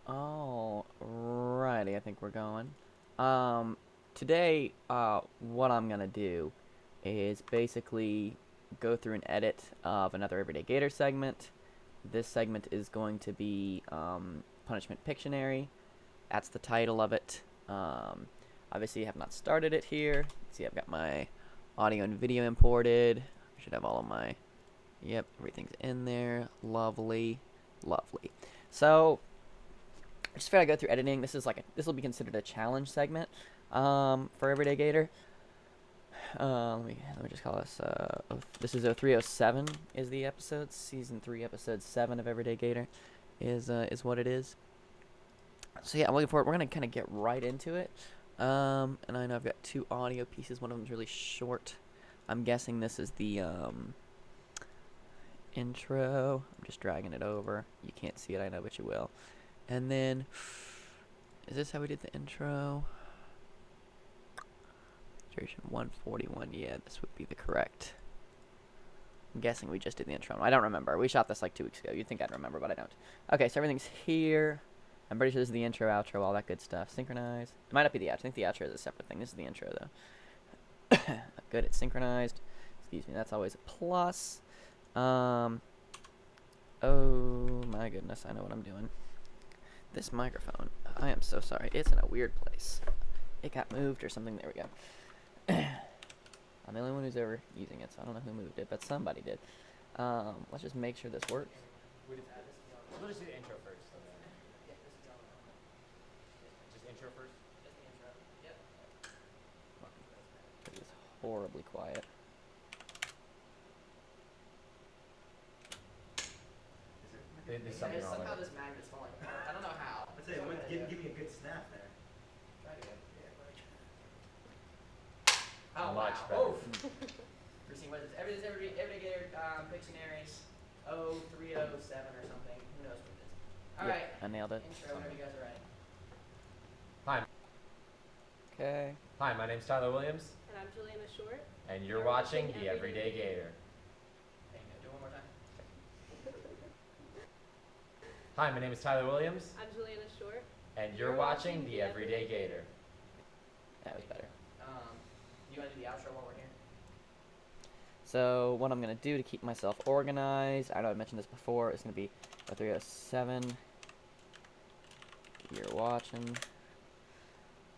Alrighty, I think we're going. Today, what I'm gonna do is basically go through an edit of another Everyday Gator segment. This segment is going to be Punishment Pictionary. That's the title of it. Obviously, I have not started it here. See, I've got my audio and video imported. I should have all of my. Yep, everything's in there. Lovely, lovely. So I just figured I'd go through editing. This will be considered a challenge segment for Everyday Gator. Let me just call this. This is 0307 is the episode. Season 3, episode 7 of Everyday Gator is what it is. So yeah, I'm looking forward. We're gonna kind of get right into it. And I know I've got two audio pieces. One of them's really short. I'm guessing this is the intro. I'm just dragging it over. You can't see it, I know, but you will. And then, is this how we did the intro? Duration 141. Yeah, this would be the correct. I'm guessing we just did the intro. I don't remember. We shot this like 2 weeks ago. You'd think I'd remember, but I don't. Okay, so everything's here. I'm pretty sure this is the intro, outro, all that good stuff. Synchronized. It might not be the outro. I think the outro is a separate thing. This is the intro, though. Good, it's synchronized. Excuse me, that's always a plus. Oh my goodness, I know what I'm doing. This microphone, I am so sorry. It's in a weird place. It got moved or something. There we go. I'm the only one who's ever using it, so I don't know who moved it, but somebody did. Let's just make sure this works. We'll just do the intro first. Just intro first? Just the intro. Yep. It is horribly quiet. There's something wrong Somehow with this magnet's falling apart. I don't know how. I'd say, give me a good snap there. Try it again. it. Oh, Much wow. better. We're seeing what is this? Everyday Gator Pictionary 0307 or something. Who knows what it is. Alright. I nailed it. Intro whenever you guys are ready. Hi. Okay. Hi, my name's Tyler Williams, And I'm Juliana Short. and you're watching The Everyday Gator. There you go. Do it one more time. Hi, my name is Tyler Williams, I'm Juliana Short. and you're watching The Everyday Gator. That was better. You want to do the outro while we're here? So what I'm going to do to keep myself organized, I know I mentioned this before, it's going to be 0307. You're watching. And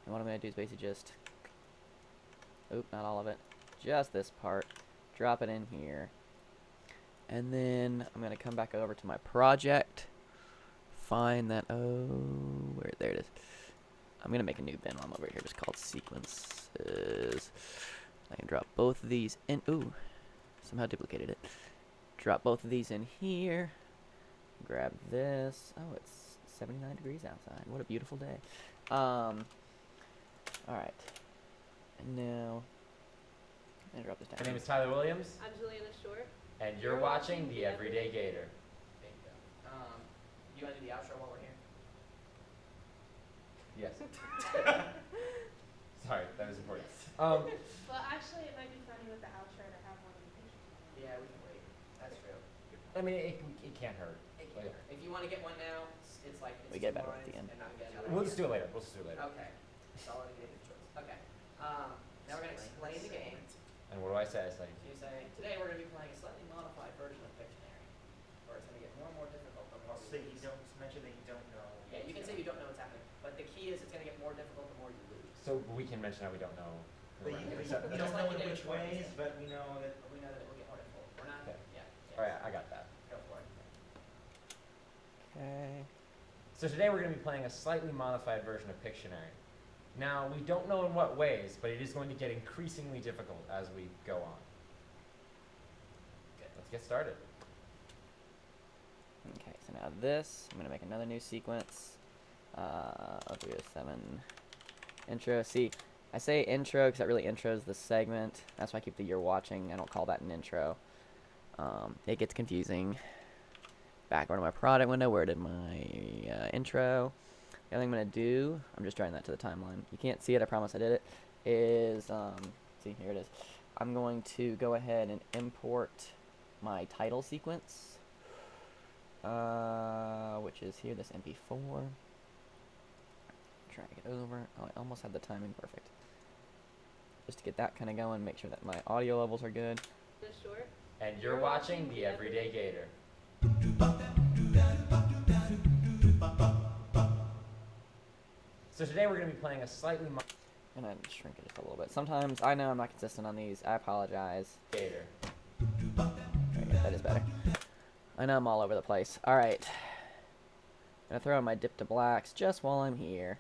what I'm going to do is basically just, not all of it, just this part, drop it in here. And then I'm going to come back over to my project, find that, there it is. I'm going to make a new bin while I'm over here, just called sequences. I can drop both of these in, somehow duplicated it. Drop both of these in here. Grab this. Oh, it's 79 degrees outside. What a beautiful day. Alright. And now, I'm going to drop this down. My name is Tyler Williams, I'm Juliana Short. and you're watching The Everyday Gator. There you go. You want to do the outro while we're here? Yes. Sorry, that was important. Well, actually, it might be funny with the outro to have one of the pictures. Yeah, we can wait. That's true. I mean, it can't hurt. If you want to get one now, it's like it's We get two better at lines, the end. and then we get another We'll one. just do it later. Okay. Solid creative choice. Okay. Now we're gonna explain the game. And what do I say? I say, So you say, today we're gonna be playing a slightly modified version of Pictionary, where it's gonna get more and more difficult the more I'll we say you lose. don't mention that you don't know. Yeah, you can say you don't know what's happening, but the key is it's gonna get more difficult the more you lose. so we can mention how we don't know. But you Just don't like know you in did which before. ways, but we know that. But we know that it will get more difficult. We're not. Okay. Yeah. Alright, I got that. Go for it. Okay. So today we're going to be playing a slightly modified version of Pictionary. Now, we don't know in what ways, but it is going to get increasingly difficult as we go on. Good. Let's get started. Okay, so now this, I'm gonna make another new sequence. 0307 intro. See, I say intro because that really intros the segment. That's why I keep the you're watching. I don't call that an intro. It gets confusing. Back over to my product window. Where did my intro? The other thing I'm gonna do, I'm just drawing that to the timeline. You can't see it. I promise I did it. Is see, here it is. I'm going to go ahead and import my title sequence, which which is here, this MP4. Drag it over. Oh, I almost had the timing perfect. Just to get that kind of going, make sure that my audio levels are good. And you're watching the Everyday Gator. So today we're going to be playing a slightly And I'm shrink it just a little bit. Sometimes, I know I'm not consistent on these. I apologize. Gator. There we go, that is better. I know I'm all over the place. Alright. Gonna throw in my dip to blacks just while I'm here.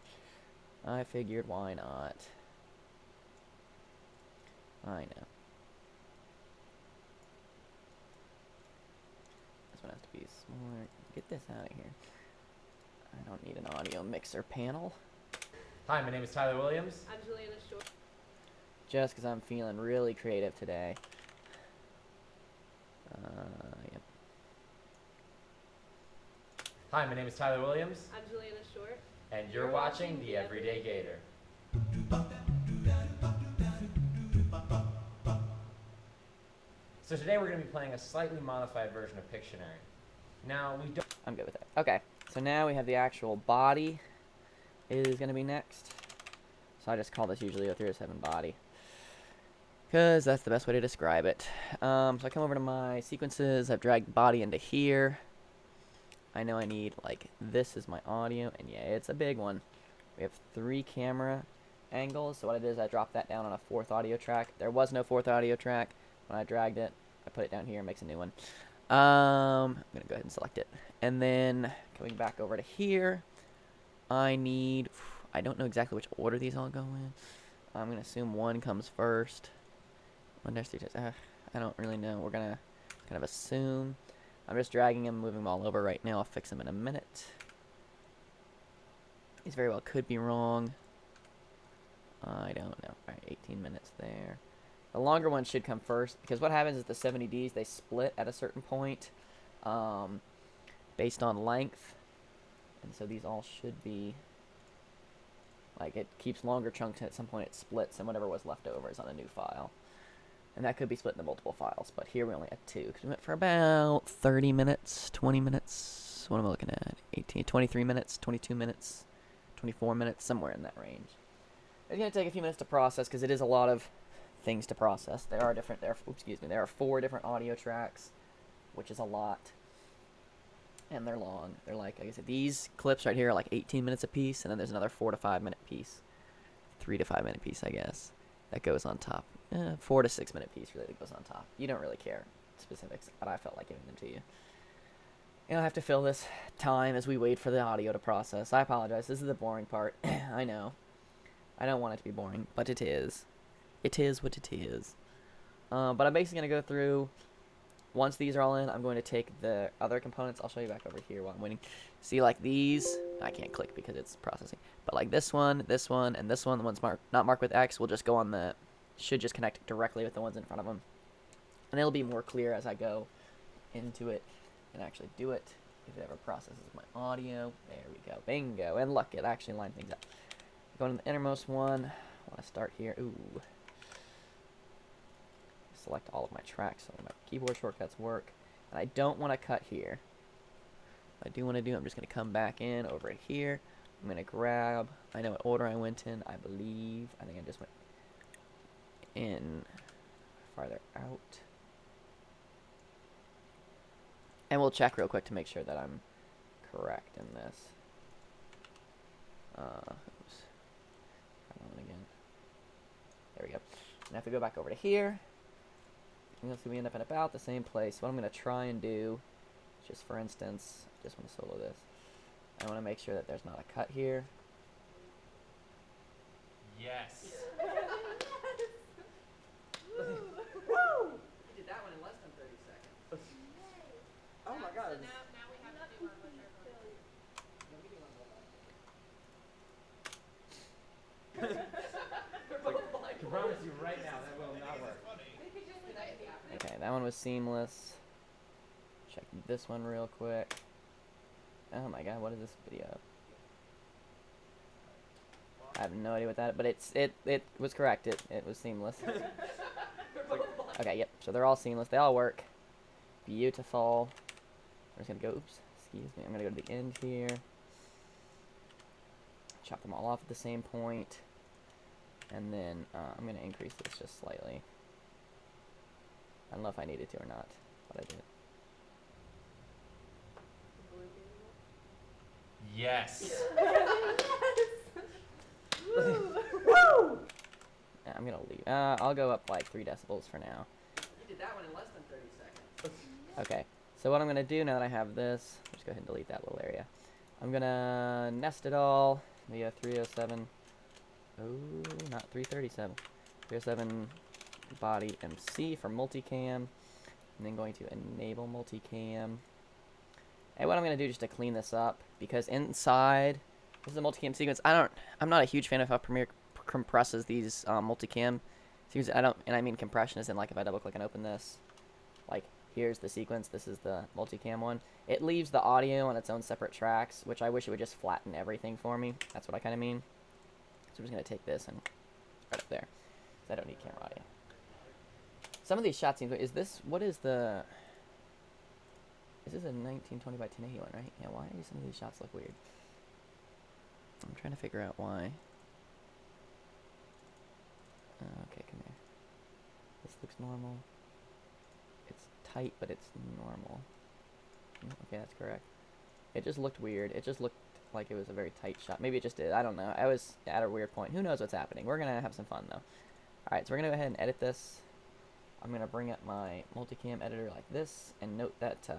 I figured, why not? I know. This one has to be smaller. Get this out of here. I don't need an audio mixer panel. Hi, my name is Tyler Williams. I'm Juliana Short. Just because I'm feeling really creative today. Yep. Hi, my name is Tyler Williams. I'm Juliana Short. And you're watching the Everyday Gator. So today we're going to be playing a slightly modified version of Pictionary. Now, we don't... I'm good with that. Okay, so now we have the actual body is going to be next. So I just call this usually a 307 body, because that's the best way to describe it. So I come over to my sequences. I've dragged body into here. I know I need, like, this is my audio, and yeah, it's a big one. We have 3 camera angles, so what I did is I dropped that down on a 4th audio track. There was no 4th audio track. When I dragged it, I put it down here and makes a new one. I'm going to go ahead and select it. And then, coming back over to here, I need... I don't know exactly which order these all go in. I'm going to assume 1 comes first. 1 dash 3 dash... I don't really know. We're going to kind of assume... I'm just dragging them, moving them all over right now. I'll fix them in a minute. These very well could be wrong. I don't know. Alright, 18 minutes there. The longer ones should come first, because what happens is the 70Ds, they split at a certain point based on length. And so these all should be, like, it keeps longer chunks, and at some point it splits, and whatever was left over is on a new file. And that could be split into multiple files, but here we only had 2, because we went for about 30 minutes, 20 minutes. What am I looking at? 18, 23 minutes, 22 minutes, 24 minutes, somewhere in that range. It's going to take a few minutes to process, because it is a lot of things to process. There are 4 different audio tracks, which is a lot. And there long. They're like I said, these clips right here are like 18 minutes a piece, and then there's another 4 to 5 minute piece. 3 to 5 minute piece, I guess, that goes on top. 4 to 6 minute piece really that goes on top. You don't really care specifics, but I felt like giving them to you. And I have to fill this time as we wait for the audio to process. I apologize. This is the boring part. I know. I don't want it to be boring, but it is. It is what it is. But I'm basically going to go through, once these are all in, I'm going to take the other components. I'll show you back over here while I'm waiting. See, like these, I can't click because it's processing. But like this one, and this one, the ones not marked with X will just go on the, should just connect directly with the ones in front of them. And it'll be more clear as I go into it and actually do it. If it ever processes my audio, there we go, bingo. And look, it actually lined things up. Going to the innermost one, I want to start here. Ooh. Select all of my tracks so my keyboard shortcuts work. And I don't want to cut here. What I do want to do, I'm just going to come back in over here. I'm going to grab, I know what order I went in, I believe. I think I just went in farther out. And we'll check real quick to make sure that I'm correct in this. Oops. Try that one again. There we go. And if we go back over to here, you'll see we end up in about the same place. What I'm going to try and do, just for instance, I just want to solo this. I want to make sure that there's not a cut here. Yes. Woo! You did that one in less than 30 seconds. Oh my god. So now we have to do one with I can promise you right now that will not work. Okay, that one was seamless. Check this one real quick. Oh my god, what is this video? I have no idea what that, but it was correct. It was seamless. Okay, yep. So they're all seamless. They all work. Beautiful. We're just gonna go. Oops. excuse me, I'm gonna go to the end here. Chop them all off at the same point. And then I'm gonna increase this just slightly. I don't know if I needed to or not, but I did. Yes. Yeah, I'm gonna leave. I'll go up like 3 decibels for now. You did that one in less than 30 seconds. Okay, so what I'm gonna do now that I have this, just go ahead and delete that little area. I'm gonna nest it all via 307. Oh, not 337. 307 body MC for multicam, and then going to enable multicam. And what I'm gonna do just to clean this up, because inside this is a multicam sequence. I'm not a huge fan of how Premiere compresses these multicam sequences. And I mean compression isn't like if I double click and open this, like here's the sequence, this is the multicam one. It leaves the audio on its own separate tracks, which I wish it would just flatten everything for me. That's what I kind of mean. So I'm just gonna take this and right up there, because I don't need camera audio. Some of these shots seem to, what is the, this is a 1920 by 1080 one, right? Yeah, why do some of these shots look weird? I'm trying to figure out why. Okay, come here. This looks normal. It's tight, but it's normal. Okay, that's correct. It just looked weird. It just looked like it was a very tight shot. Maybe it just did. I don't know. I was at a weird point. Who knows what's happening? We're going to have some fun, though. Alright, so we're going to go ahead and edit this. I'm going to bring up my multicam editor like this, and note that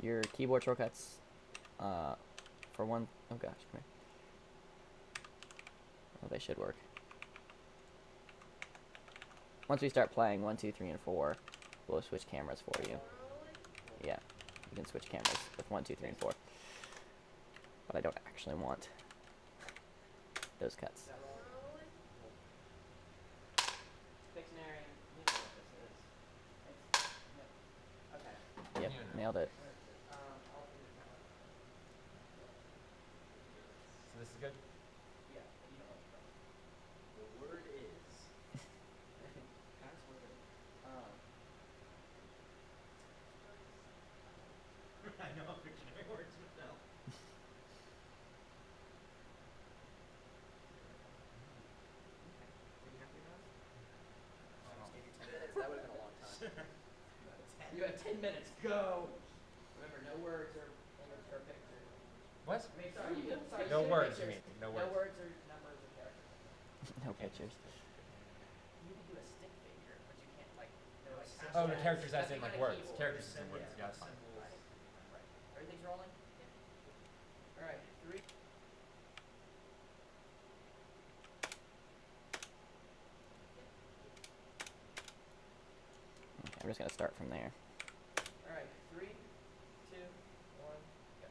your keyboard shortcuts for one... Oh, gosh, come here. Oh, they should work. Once we start playing 1, 2, 3, and 4, we'll switch cameras for you. Yeah, you can switch cameras with 1, 2, 3, and 4. But I don't actually want those cuts. Pictionary, you know what this is. Okay. Yep, You know. nailed it. I'll do the camera. So this is good. Yeah, you know what's wrong. The word is password. I know how Pictionary works myself. Are you happy now? I Oh. just gave you 10 minutes. That would have been a long time. You had 10 minutes. Go. Remember, no words or pictures. What? I mean, sorry, sorry, No you words, pictures. you mean. No No words. words or numbers or characters. No pictures. You can do a stick figure, but you can't like. No, like Oh, the symbols. characters as Nothing in like on a words. keyboard. Characters as in words. Yeah, Yeah, that's fine. symbols. Right. Everything's rolling. All right, 3. Okay, I'm just going to start from there. All right, 3, 2, 1, go.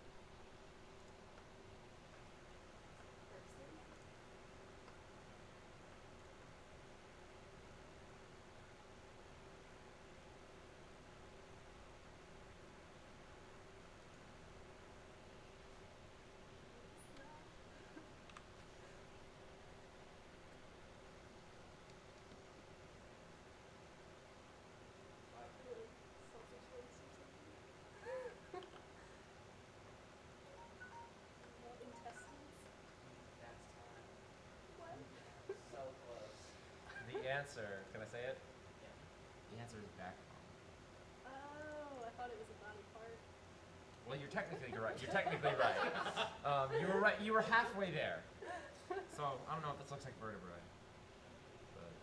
That's time. So close. The answer, can I say it? Yeah. The answer is backbone. Oh, I thought it was a body part. Well, you're technically right. You're technically right. You were right. You were halfway there. So I don't know if this looks like vertebrae. But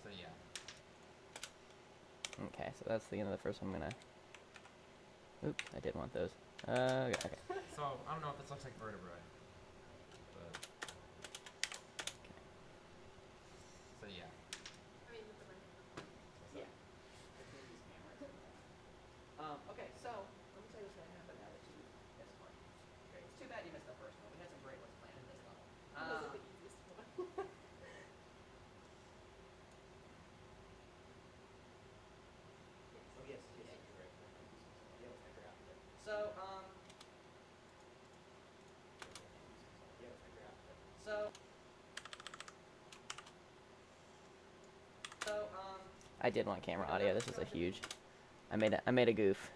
so yeah. Okay, so that's the end of the first one. I'm going to... Oops, I did want those. Okay, okay. So I don't know if this looks like vertebrae. But so yeah. I mean, with the microphone. Yeah. Between these cameras. Okay, so let me tell you what's gonna happen now that you missed one. Great. It's too bad you missed the first one. We had some great ones planned in this level. That wasn't the easiest one. Oh, yes, Yeah, yes. you're right. Yeah, we'll figure out. So, yeah, we'll figure out. So, I did want camera audio. This is a huge... I made a goof.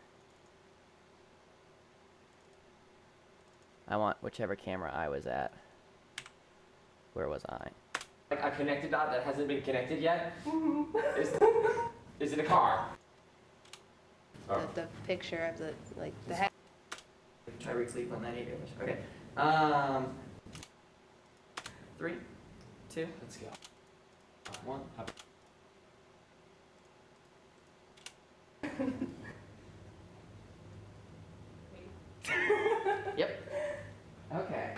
I want whichever camera I was at. Where was I? Like a connected dot that hasn't been connected yet? Is it a car? Oh. The picture of the head. Try re-sleep on that either. Okay. 3, 2, Let's go. 1. Yep. Okay.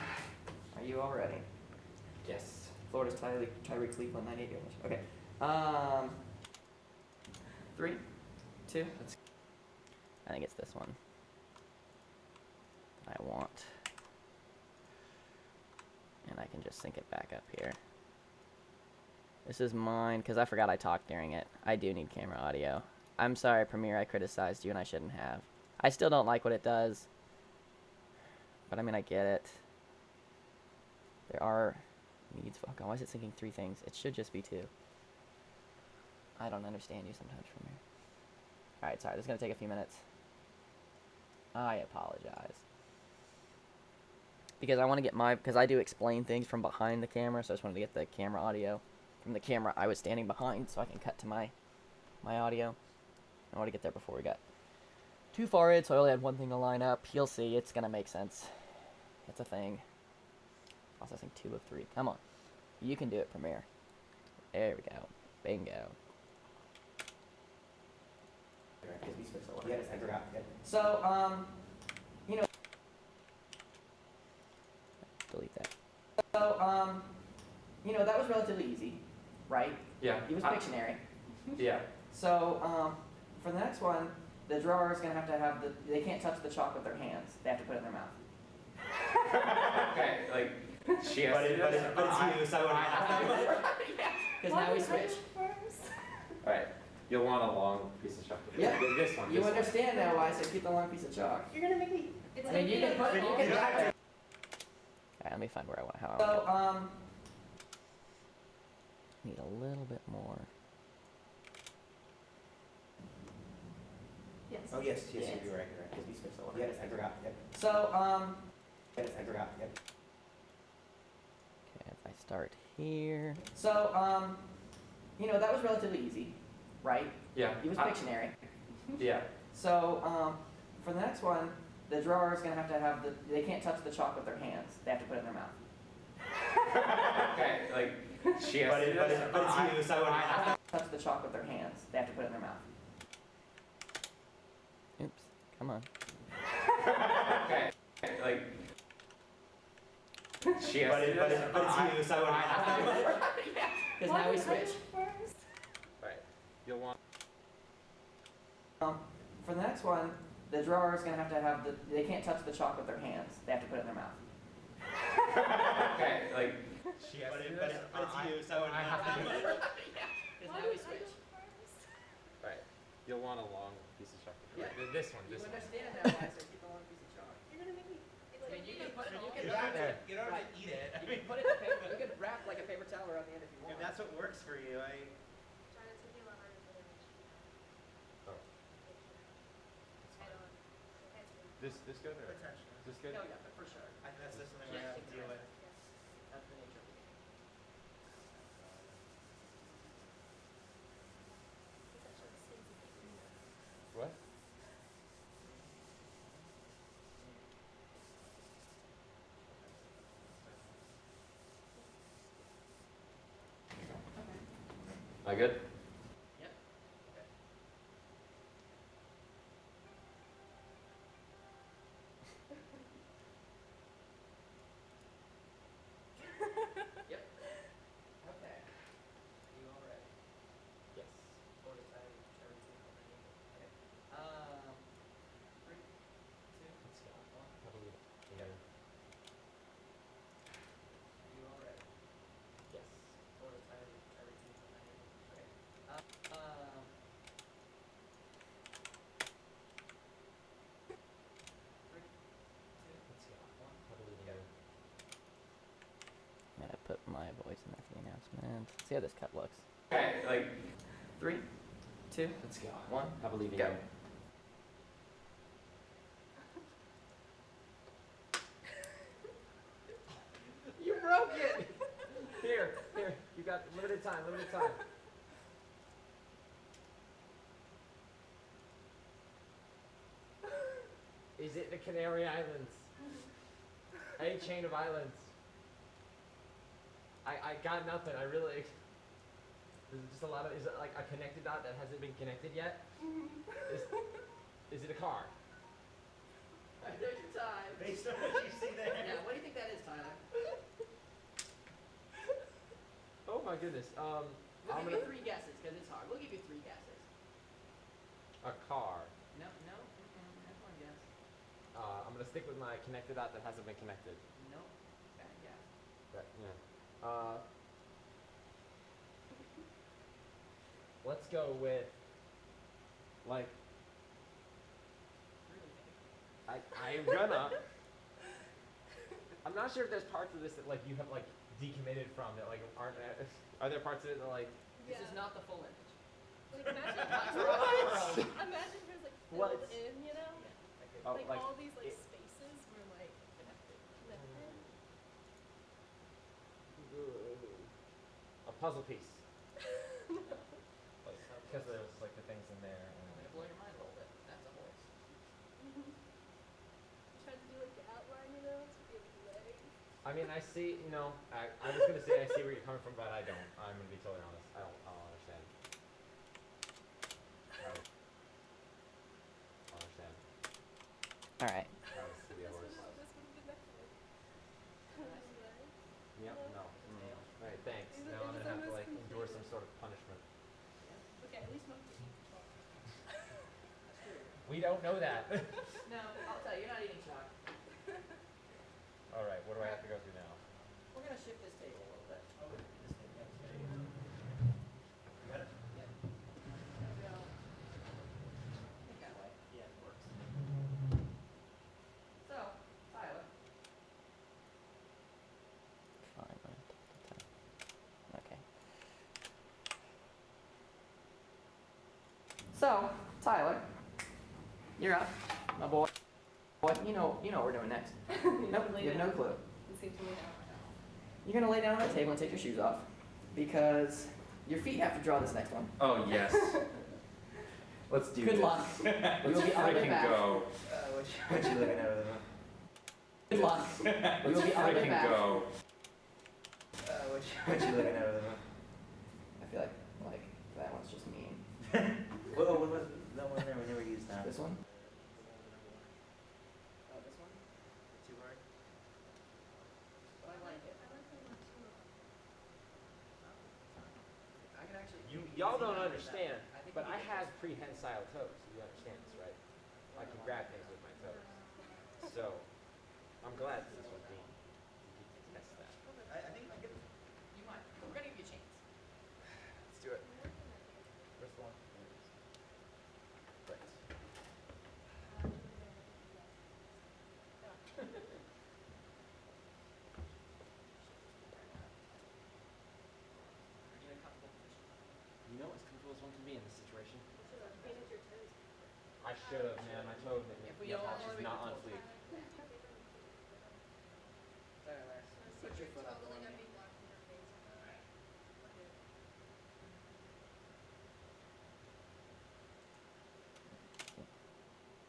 Are you all ready? Yes. Florida's Tyreek sleep on 98 English. Okay. 3, 2. Let's I think it's this one. I want. And I can just sync it back up here. This is mine, because I forgot I talked during it. I do need camera audio. I'm sorry, Premiere, I criticized you and I shouldn't have. I still don't like what it does. But I mean, I get it. There are needs. Fuck, why is it syncing 3 things? It should just be 2. I don't understand you sometimes, Premiere. Alright, sorry, this is going to take a few minutes. I apologize. Because I want to get because I do explain things from behind the camera, so I just wanted to get the camera audio from the camera I was standing behind so I can cut to my audio. I want to get there before we got too far in, so I only had one thing to line up. You'll see, it's going to make sense. It's a thing. Processing 2 of 3. Come on. You can do it, Premiere. There we go. Bingo. Yes, I forgot. So, you know. Delete that. So, you know, that was relatively easy, right? Yeah. It was Pictionary. Yeah. So, for the next one, the drawer is going to have they can't touch the chalk with their hands. They have to put it in their mouth. Okay, like she has to do this. But it's you, so I wouldn't have to. Because now we switch. Alright, you'll want a long piece of chocolate. Yeah. This one. You this one. understand now why I said keep the long piece of chalk. You're gonna make me. It's I mean, you can put it. You can wrap it. Alright, let me find where I want how I want So, it. Need a little bit more. Yes. Oh, yes, yes, you're right. Because we switched the order. Yes, I forgot. Yep. So, Yes, I forgot. Yep. Okay, if I start here. so, you know, that was relatively easy, right? Yeah. It was Pictionary. Yeah. So, for the next one, the drawer is going to have they can't touch the chalk with their hands. They have to put it in their mouth. Okay, like she has to do this. But it's you, so I wouldn't have to. Touch the chalk with their hands. They have to put it in their mouth. Oops. Come on. Okay, like she has to do this. But it's you, so I wouldn't have to. Because now we switch. Right. You'll want. For the next one, the drawer is going to have they can't touch the chalk with their hands. They have to put it in their mouth. Okay, like she has But to do it's this. you, so I wouldn't have to. Because now we switch. Right. You'll want a long piece of chocolate. Yeah. Right, This one. You This one. understand now why I said keep the long piece of chalk. You're gonna make me. It's I mean, you can put it. You can You wrap don't it. have to, you don't have to eat it. I You mean, can put it in paper. You can wrap like a paper towel around the end if you want. if that's what works for you, I. Trying to take you on Oh. This good or? Potentially. Is this good? Oh yeah, but for sure. I think that's just something we Yeah. have to deal with. That's the nature of the game. What? Am I good? Yep. Okay. Yep. Okay. You all ready? Yes. Or is that everything already? Okay. 3, 2, Let's go. 1. I believe it. Yep. You all ready? Yes. Or is that everything already? Okay. 3, 2, Let's go. 1. I believe in Go. you. I'm gonna put my voice in there for the announcement. See how this cut looks. Okay, like 3, 2, let's go. 1. I believe in Go. you. time, limited time. Is it the Canary Islands? A chain of islands. I got nothing. I really. There's just a lot of. Is it like a connected dot that hasn't been connected yet? Is it a car? All right, there's your time. Based on what you see there. Yeah, what do you think that is, Tyler? Oh my goodness. We'll I'm give you gonna 3 guesses because it's hard. We'll give you 3 guesses. a car. No, that's one guess. I'm gonna stick with my connected dot that hasn't been connected. No, bad guess. But, yeah. Let's go with like Really think. I'm gonna. I'm not sure if there's parts of this that like you have like decommitted from that like aren't. Are there parts of it that like? This is not the full image. Like imagine What? imagine if it was like What? filled in, you know? Oh, like, like all these like it- spaces were like connected. a puzzle piece. Because there's like the things in there. I'm gonna blow your mind a little bit. That's a horse. Tried to do like the outline, you know, to be like legs. I mean, I see. I was gonna say I see where you're coming from, but I don't. I'm gonna be totally honest. I don't understand. I don't understand. All right. That was to be a horse. This would have been next one. Yep. No. All right. Thanks. Is it- Now I'm is gonna it have to almost like endure some completed? sort of punishment. Okay, at least monkey eat chalk. That's true. We don't know that. No, I'll tell you, you're not eating chalk. All right. What do I have to go through now? We're gonna shift this table a little bit. Oh, this thing, yeah, it's ready. You got it? Yep. There we go. I think that way. Yeah, it works. So, Tyler, Fine. Okay. So, Tyler, you're up, my boy. Boy, you know what we're doing next. Nope, you have no clue. It seems to me now. You're gonna lay down on that table and take your shoes off, because your feet have to draw this next one. Oh yes. Let's do Good this. luck. We will be on your back. What you looking at over there? Good luck. We will be on your back. What you looking at over there? I feel like that one's just mean. Whoa, what was that one there? We never used that. This one? Oh, this one? Too hard? But I like it. I like the one too. I can actually. Y'all see don't that. understand, I think but we I can have just- prehensile toes. You understand this, right? I can grab things with my toes. So, I'm glad this is with me. You can test that. I think I get it. You might. We're gonna give you a chance. Let's do it. Where's the one? Right. Are you in a comfortable position? You know as comfortable as one can be in this situation. Should have painted your toes. I should have, man. My toe If we yeah, don't patch wanna is be not on controlled. fleek. Tyler, put your foot up for Totally me. gonna be blocking your face.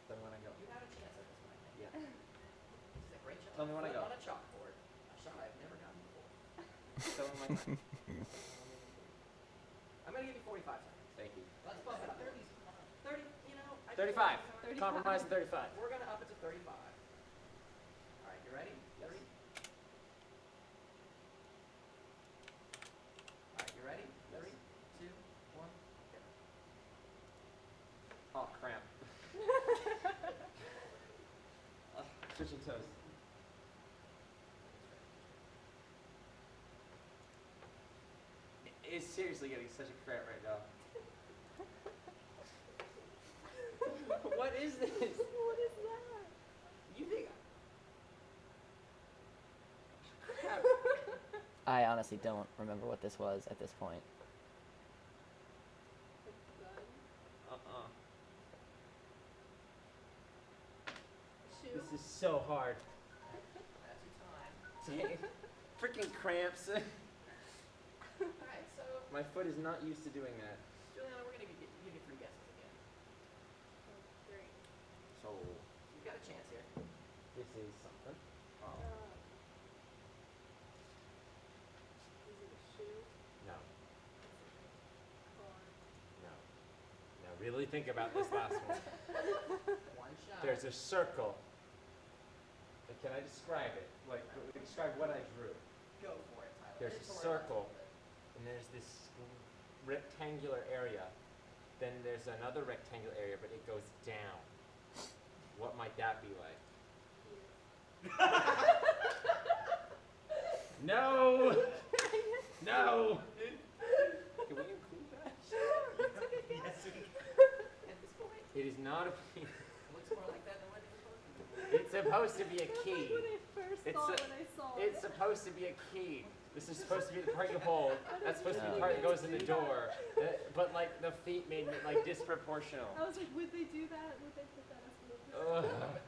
Tell me when I go. You have a chance at this one, I think. Yeah. This is a great shot. Tell me when I Foot go. on a chalkboard. A shot I've never gotten before. Tell me when I go. I'm gonna give you 45 seconds. Thank you. Let's bump it up. 30, you know. I 35. think Compromise at 35. We're gonna up it to 35. All right, you ready? Yes. 30. All right, you ready? Yes. 3, 2, 1. Oh, cramp. Switching toes. It's seriously getting such a cramp right now. What is this? What is that? You think? Crap. I honestly don't remember what this was at this point. Shoe? This is so hard. That's your time. Dang. Freaking cramps. All right, so My foot is not used to doing that. Juliana, we're gonna give you 3 guesses again. Great. So You've got a chance here. this is something. Is it a shoe? No, Car. no. Now really think about this last one. One shot. There's a circle. And can I describe it? Like, describe what I drew. Go for it, Tyler. There's a Just worry about circle, it. and there's this rectangular area. Then there's another rectangular area, but it goes down. What might that be like? No! No! Can we include that? Yes, we can. At this point, It is not a. it looks more like that than what it was. It's supposed to be a key. That's what I first It's thought a- when I saw It's it. supposed to be a key. This is supposed to be the part you hold. That's supposed to be the No. part that goes in the door. But like the feet made it like disproportional. I was like, would they do that? Would they put that as a little Ugh.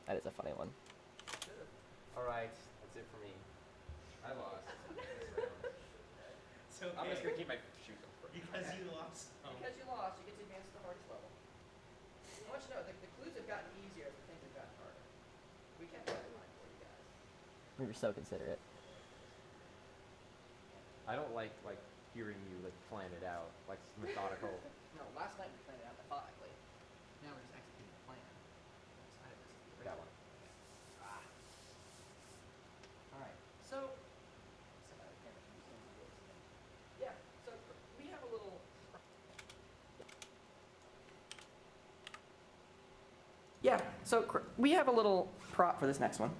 That is a funny one. All right, that's it for me. I lost. It's okay. I'm just gonna keep my shoes on. Because you lost. Because you lost, you get to advance to the hardest level. I want you to know, the clues have gotten easier as the things have gotten harder. We kept that in mind for you guys. We were so considerate. I don't like hearing you like plan it out, like methodical. No, last night we planned it out methodically. Now we're just executing the plan. We decided this is the That original. one. Ah. All right. So, yeah. So we have a little. Yeah. So we have a little prop for this next one.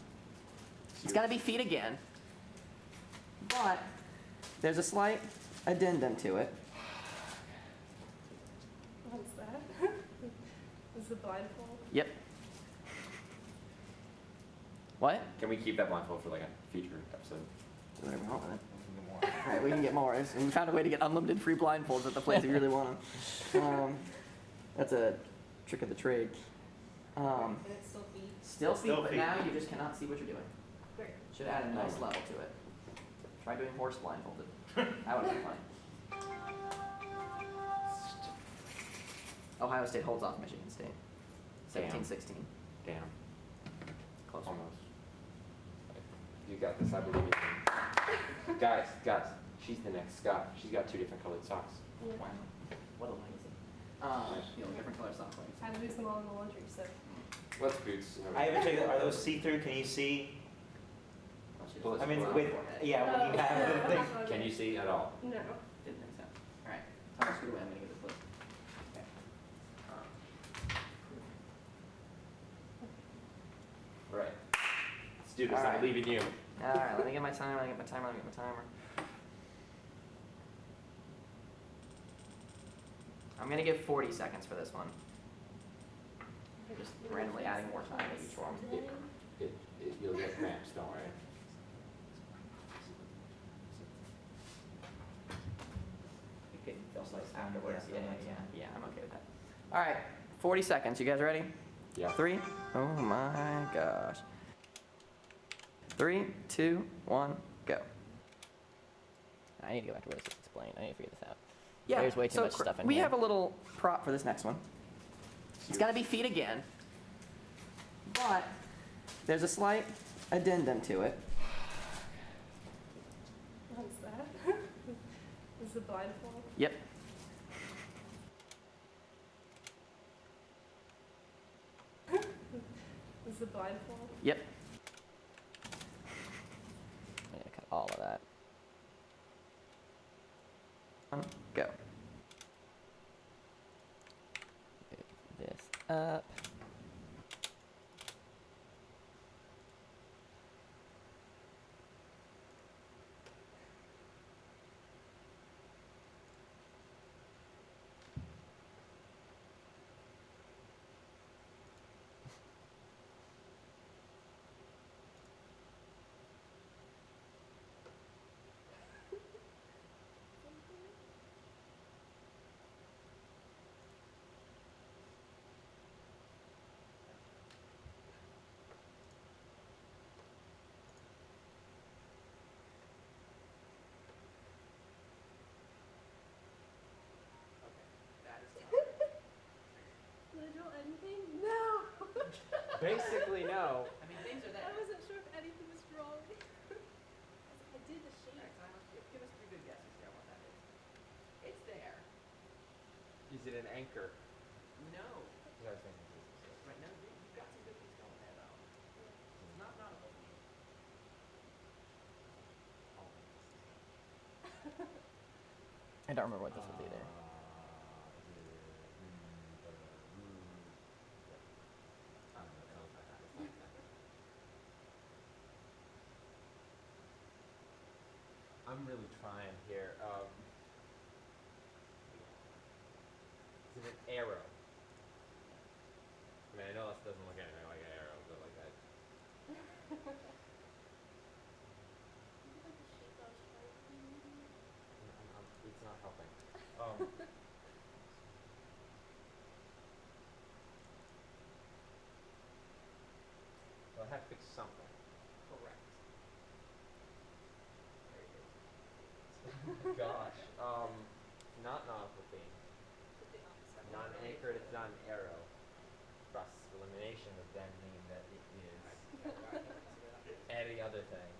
It's got to be feet again, but there's a slight addendum to it. What's that? Is it blindfold? Yep. What? Can we keep that blindfold for like a future episode? Do whatever we want with it. All right, we can get more. And we found a way to get unlimited free blindfolds at the place if you really want them. That's a trick of the trade. And it's still feet? Still feet, Still but feet. now you just cannot see what you're doing. Great. Should add a nice level to it. Try doing horse blindfolded. That would be fun. Ohio State holds off Michigan State. 17-16. Damn. Close. Almost. You got this. I believe in you. Guys, she's the next Scott. She's got 2 different colored socks. Yeah. Wow. What a lazy. Different color sock legs. I lose them all in the laundry, so. What's boots? I haven't checked. Are those see-through? Can you see? I mean, with yeah, when you have the thing. Can you see at all? No. Didn't think so. All right. Time to scoot away. I'm gonna give this look. Okay. Right. Let's do this. All I right. believe in you. All right. Let me get my timer. Let me get my timer. Let me get my timer. I'm gonna give 40 seconds for this one. Just randomly adding more time to each one. You'll get cramps. Don't worry. You can feel like afterwards. Yeah, I'm okay with that. All right, 40 seconds. You guys ready? Yeah. 3. Oh my gosh. 3, 2, 1, go. I need to go back to what it's explained. I need to figure this out. Yeah. There's way too so much stuff in we here. have a little prop for this next one. It's got to be feet again, but there's a slight addendum to it. What's that? Is it blindfold? Yep. Is it blindfold? Yep. I'm gonna cut all of that. Go. Pick this up. Basically, no. I mean, things are there. I wasn't sure if anything was wrong. I did the shape. Alright, Simon, give us 3 good guesses here on what that is. It's there. Is it an anchor? No. I was thinking this is it. Right, no, you've got some good things going there, though. It's not nautical themed. I don't remember what this was either. I'm really trying here. Is it an arrow? I mean, I know this doesn't look anything like an arrow, but like that. It's not helping. So I have to pick something. Correct. Gosh. Not nautical theme. Not an anchor, it's not an arrow. Thus, elimination would then mean that it is any other thing.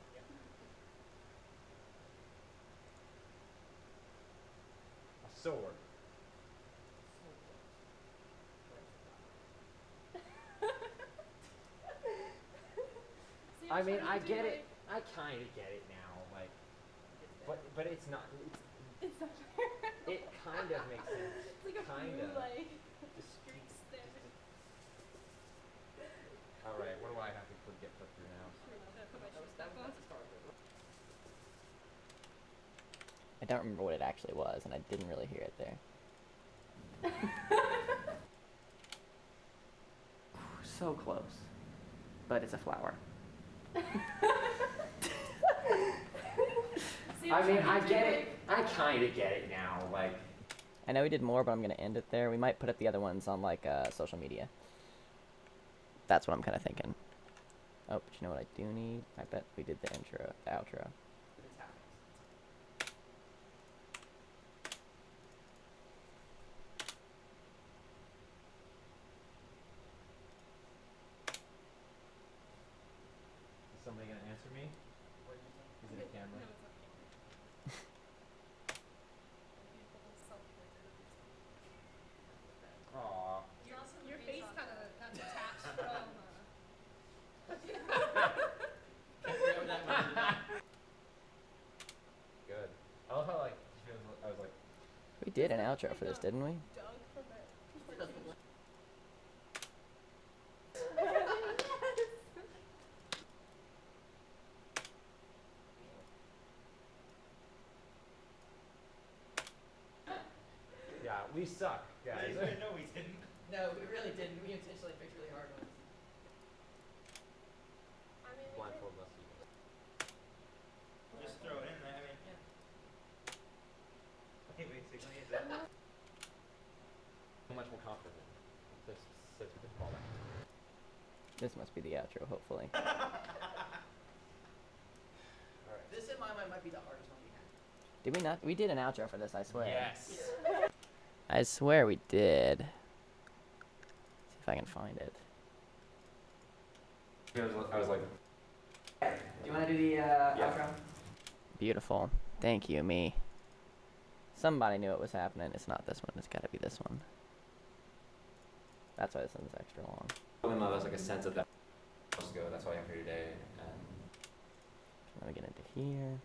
A sword. I mean, I get it. I kind of get it now. Like, but it's not. It's not fair. It kind of makes sense. It's like a Kinda. few like streaks there. All right, what do I have to get put through now? That's as far as we go. I don't remember what it actually was, and I didn't really hear it there. So close. But it's a flower. I mean, I get it. I kind of get it now. Like, I know we did more, but I'm gonna end it there. We might put up the other ones on like social media. That's what I'm kind of thinking. Oh, but you know what I do need? I bet we did the intro, the outro. It's happening. is somebody gonna answer me? What did you think? Is it a camera? No, it's not camera. Aw. Your face kind of got detached from. Good. I love how like I was like, We did an outro for this, didn't we? Doug from it. yeah, we suck, guys. No, we didn't. No, we really didn't. We intentionally picked really hard ones. I mean, we Blindfold us. Just throw it in there. I mean, Yeah. okay, basically, is that? So much more confident. This such a good callback. This must be the outro, hopefully. All right. This in my mind might be the hardest one we had. Did we not? We did an outro for this, I swear. Yes. I swear we did. See if I can find it. I was like, Do you want to do the outro? Beautiful. Thank you, me. Somebody knew it was happening. It's not this one. It's got to be this one. That's why this one's extra long. there's like a sense of that supposed to go. That's why I'm here today. Let me get into here.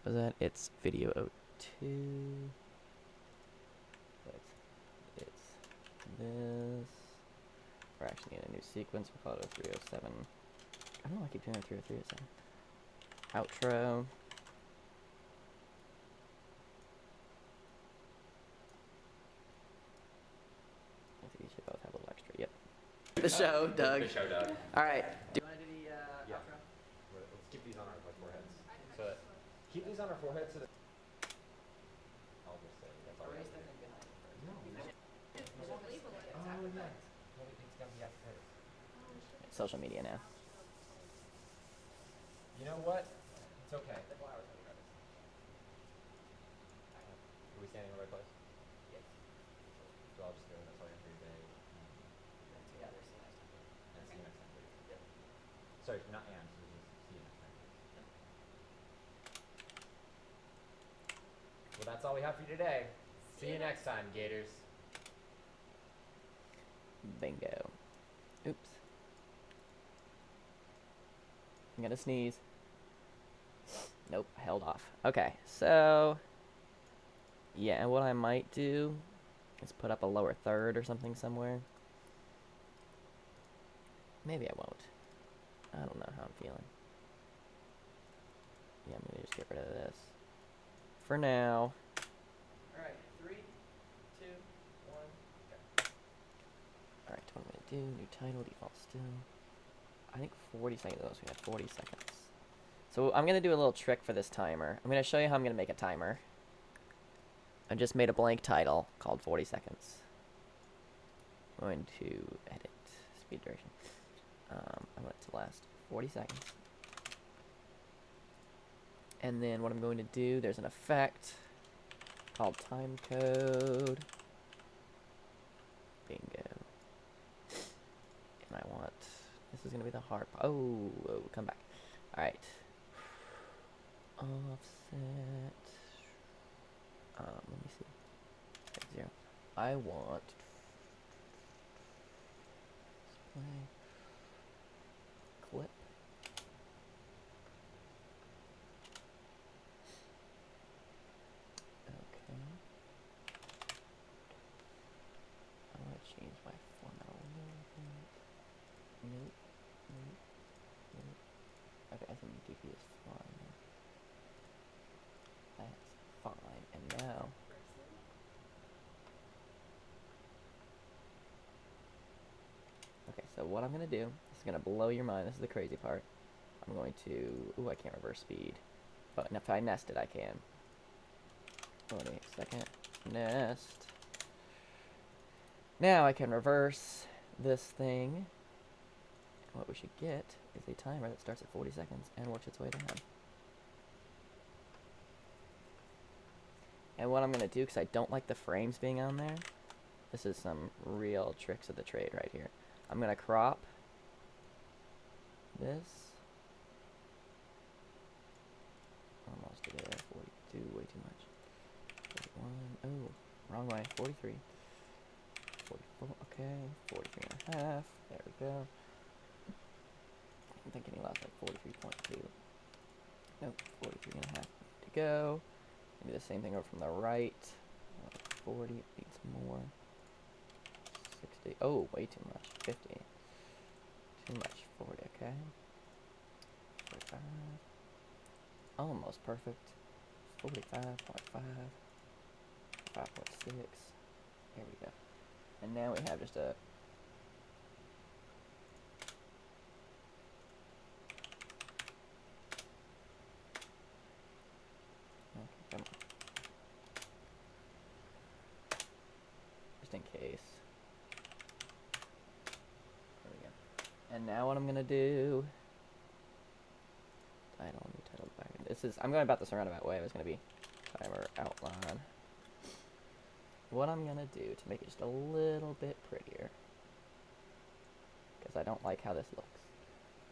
Was that? It's video 02. But it's this. We're actually in a new sequence. We'll call it 0307. I don't know why I keep doing 0307. Outro. I think these should both have a little extra. Yep. The show, Doug. The show, Doug. All right. Do you want to do the Yeah. outro? Let's keep these on our foreheads. So that, keep these on our foreheads so that. I'll just say that's all. Erase the thing behind it first. No. won't label it. Oh yeah. Well, it's gotta be after. Social media now. You know what? It's okay. The flowers are the hardest. Are we standing in the right place? Yes. So I'll just go. That's all I have for you today. And together, so nice to meet you. And see sorry, not and. So see you next time. Well, that's all we have for you today. See you next time, Gators. Bingo. Oops. I'm gonna sneeze. Nope, held off. Okay, so yeah, what I might do is put up a lower third or something somewhere. Maybe I won't. I don't know how I'm feeling. Yeah, I'm gonna just get rid of this for now. All right, 3, 2, 1, go. All right, what I'm gonna do? New title, default still. I think 40 seconds. Oh, so we had 40 seconds. So I'm gonna do a little trick for this timer. I'm gonna show you how I'm gonna make a timer. I just made a blank title called 40 seconds. I'm going to edit speed duration. I want it to last 40 seconds. And then what I'm going to do, there's an effect called time code. Bingo. And I want, this is going to be the hard part. Oh, come back. All right. Offset. Let me see. 0. I want display clip. Okay. I want to change my format a little bit. Nope. Nope. Nope. Okay, I think DP is fine. That's fine. And now, okay, so what I'm going to do, this is going to blow your mind. This is the crazy part. I'm going to, ooh, I can't reverse speed. But if I nest it, I can. Wait a second. Nest. Now I can reverse this thing. And what we should get is a timer that starts at 40 seconds and works its way down. And what I'm going to do, because I don't like the frames being on there, this is some real tricks of the trade right here. I'm going to crop this. Almost there. 42, way too much. 41, oh, wrong way. 43. 44, okay. 43 and a half. There we go. I'm thinking he lost like 43.2. Nope, 43 and a half to go. Do the same thing over from the right. 40 needs more. 60. Oh, way too much. 50. Too much. 40. Okay. 45. Almost perfect. 45.5. 5.6. There we go. And now we have just a. Okay, come on. Just in case. There we go. And now what I'm gonna do. Title, new title back. This is. I'm going about this a roundabout way. It's gonna be timer outline. What I'm gonna do to make it just a little bit prettier, because I don't like how this looks,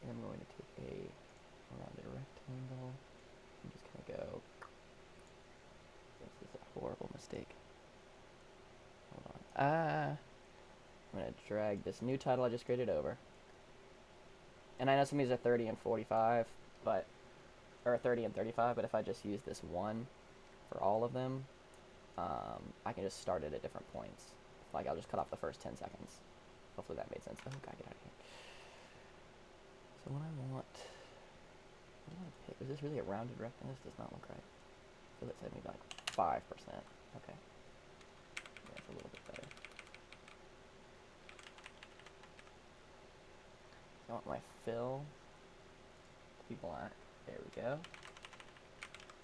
I'm going to take a rounded rectangle and just kind of go. This is a horrible mistake. Hold on. I'm gonna drag this new title I just created over. And I know some of these are 30 and 45, but or 30 and 35, but if I just use this one for all of them, I can just start it at different points. Like, I'll just cut off the first 10 seconds. Hopefully that made sense. Oh, God, get out of here. So what I want to pick, is this really a rounded rectangle? This does not look right. So let's say maybe like 5%. Okay. Yeah, it's a little bit better. I want my fill to be black. There we go.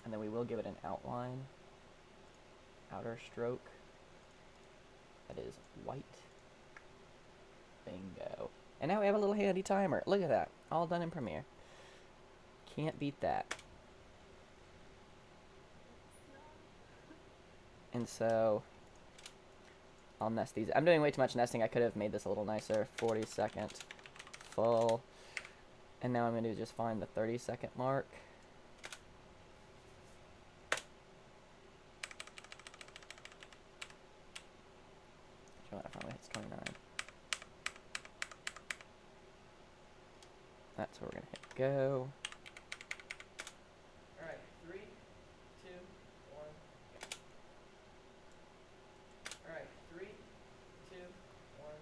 And then we will give it an outline. Outer stroke. That is white. Bingo. And now we have a little handy timer. Look at that. All done in Premiere. Can't beat that. And so I'll nest these. I'm doing way too much nesting. I could have made this a little nicer. 40 second full. And now I'm going to just find the 30-second mark. Actually, I finally hits 29. That's where we're going to hit go. All right, 3, 2, 1. All right, 3, 2, 1.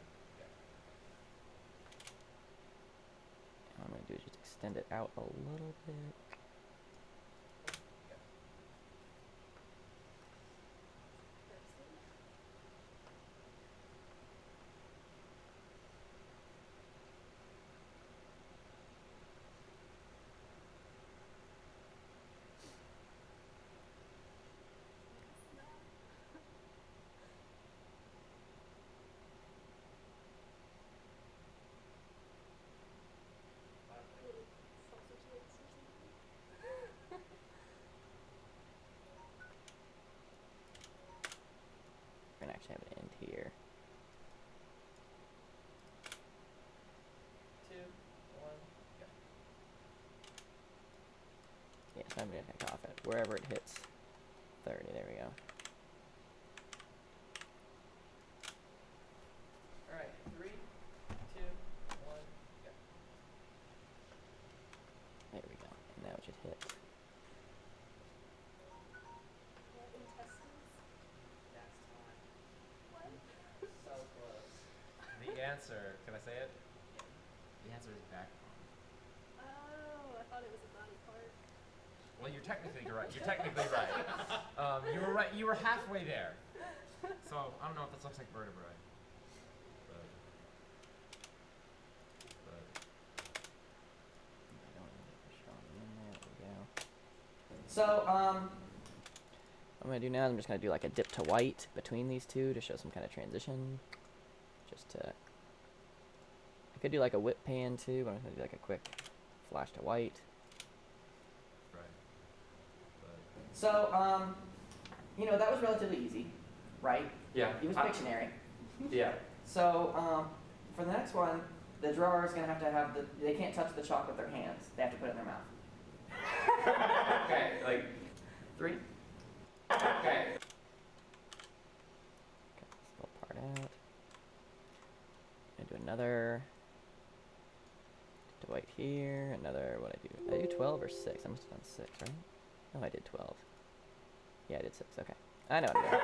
What I'm going to do is just extend it out a little bit. We're going to actually have it end here. 2, 1. Yeah, so I'm going to take off it wherever it hits 30. There we go. All right, 3, 2, 1. There we go. And now it should hit. What intestines? That's time. What? So close. The answer, can I say it? The answer is backbone. Oh, I thought it was a body part. Well, you're technically right. You're technically right. You were right. You were halfway there. So I don't know if this looks like vertebrae. But I don't need to push on in there. There we go. So, What I'm going to do now is I'm just going to do like a dip to white between these two to show some kind of transition. Just to... I could do like a whip pan too, but I'm going to do like a quick flash to white. right. so, you know, that was relatively easy, right? Yeah. It was Pictionary. Yeah. So, for the next one, the drawer is going to have they can't touch the chalk with their hands. They have to put it in their mouth. Okay, like, 3. okay. Okay, this little part out. I'm going to do another dip to white here. Another, what I do? I do 12 or 6? I must have done 6, right? No, I did 12. Yeah, I did 6. Okay. I know what I'm doing.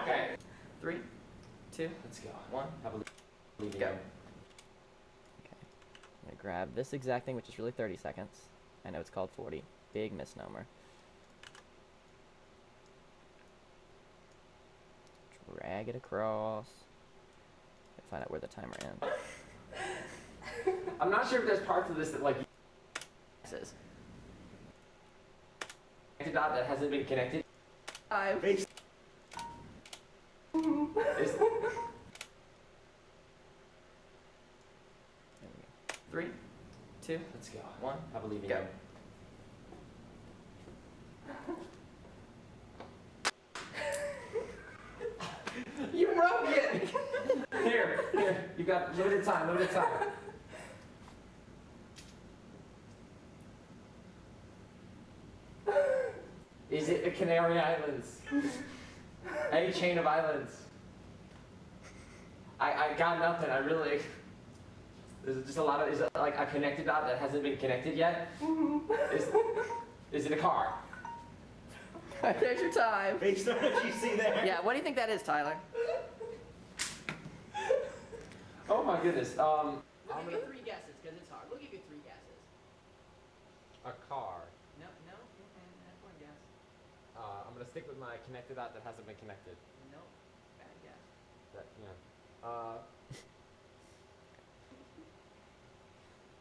Okay. 3, 2, Let's go. 1. I believe in Go. you. Okay. I'm going to grab this exact thing, which is really 30 seconds. I know it's called 40. Big misnomer. Drag it across. And find out where the timer ends. I'm not sure if there's parts of this that like Is. connected dot that hasn't been connected. 5. Is- There we go. 3, 2, Let's go. 1. I believe in Go. you. You broke it! Here, you got limited time. Is it the Canary Islands? A chain of islands. I got nothing. I really. There's just a lot of. Is it like a connected dot that hasn't been connected yet? Is it a car? There's your time. Based on what you see there. Yeah, what do you think that is, Tyler? Oh my goodness. We'll give you 3 guesses, because it's hard. We'll give you 3 guesses. A car. No, that's 1 guess. I'm gonna stick with my connected dot that hasn't been connected. No, bad guess. That